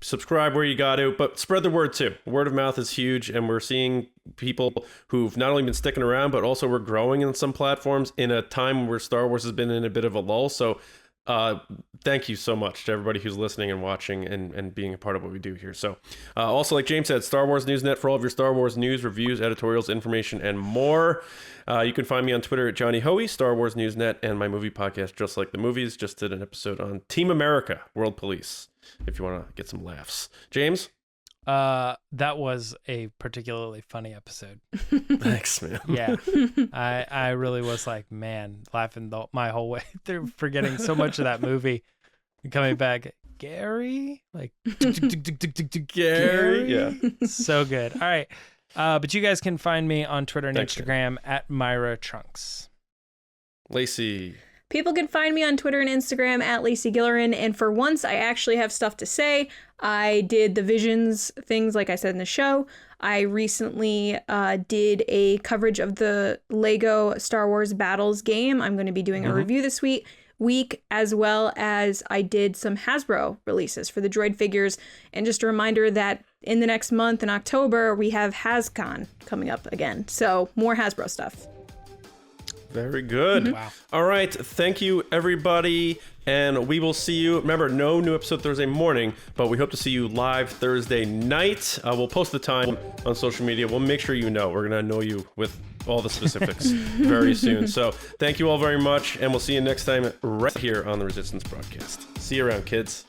Subscribe where you got to, but spread the word too. Word of mouth is huge, and we're seeing people who've not only been sticking around, but also we're growing in some platforms in a time where Star Wars has been in a bit of a lull. So thank you so much to everybody who's listening and watching and being a part of what we do here. So also, like James said, Star Wars Newsnet for all of your Star Wars news, reviews, editorials, information, and more. You can find me on Twitter at Johnny Hoey, Star Wars Newsnet, and my movie podcast, Just Like the Movies. Just did an episode on Team America, World Police, if you want to get some laughs. James? That was a particularly funny episode. Thanks, man. Yeah. I really was like, man, laughing my whole way through, forgetting so much of that movie. And coming back, Gary? Like, Gary? Yeah. So good. All right. But you guys can find me on Twitter and Thanks, Instagram at Myra Trunks. Lacey. People can find me on Twitter and Instagram at Lacey Gillerin. And for once, I actually have stuff to say. I did the Visions things, like I said in the show. I recently did a coverage of the Lego Star Wars Battles game. I'm going to be doing a review this week, as well as I did some Hasbro releases for the droid figures. And just a reminder that in the next month, in October, we have HasCon coming up again. So more Hasbro stuff. Very good. Wow. All right. Thank you, everybody. And we will see you. Remember, no new episode Thursday morning, but we hope to see you live Thursday night. We'll post the time on social media. We'll make sure you know. We're going to annoy you with all the specifics very soon. So thank you all very much, and we'll see you next time right here on the Resistance broadcast. See you around, kids.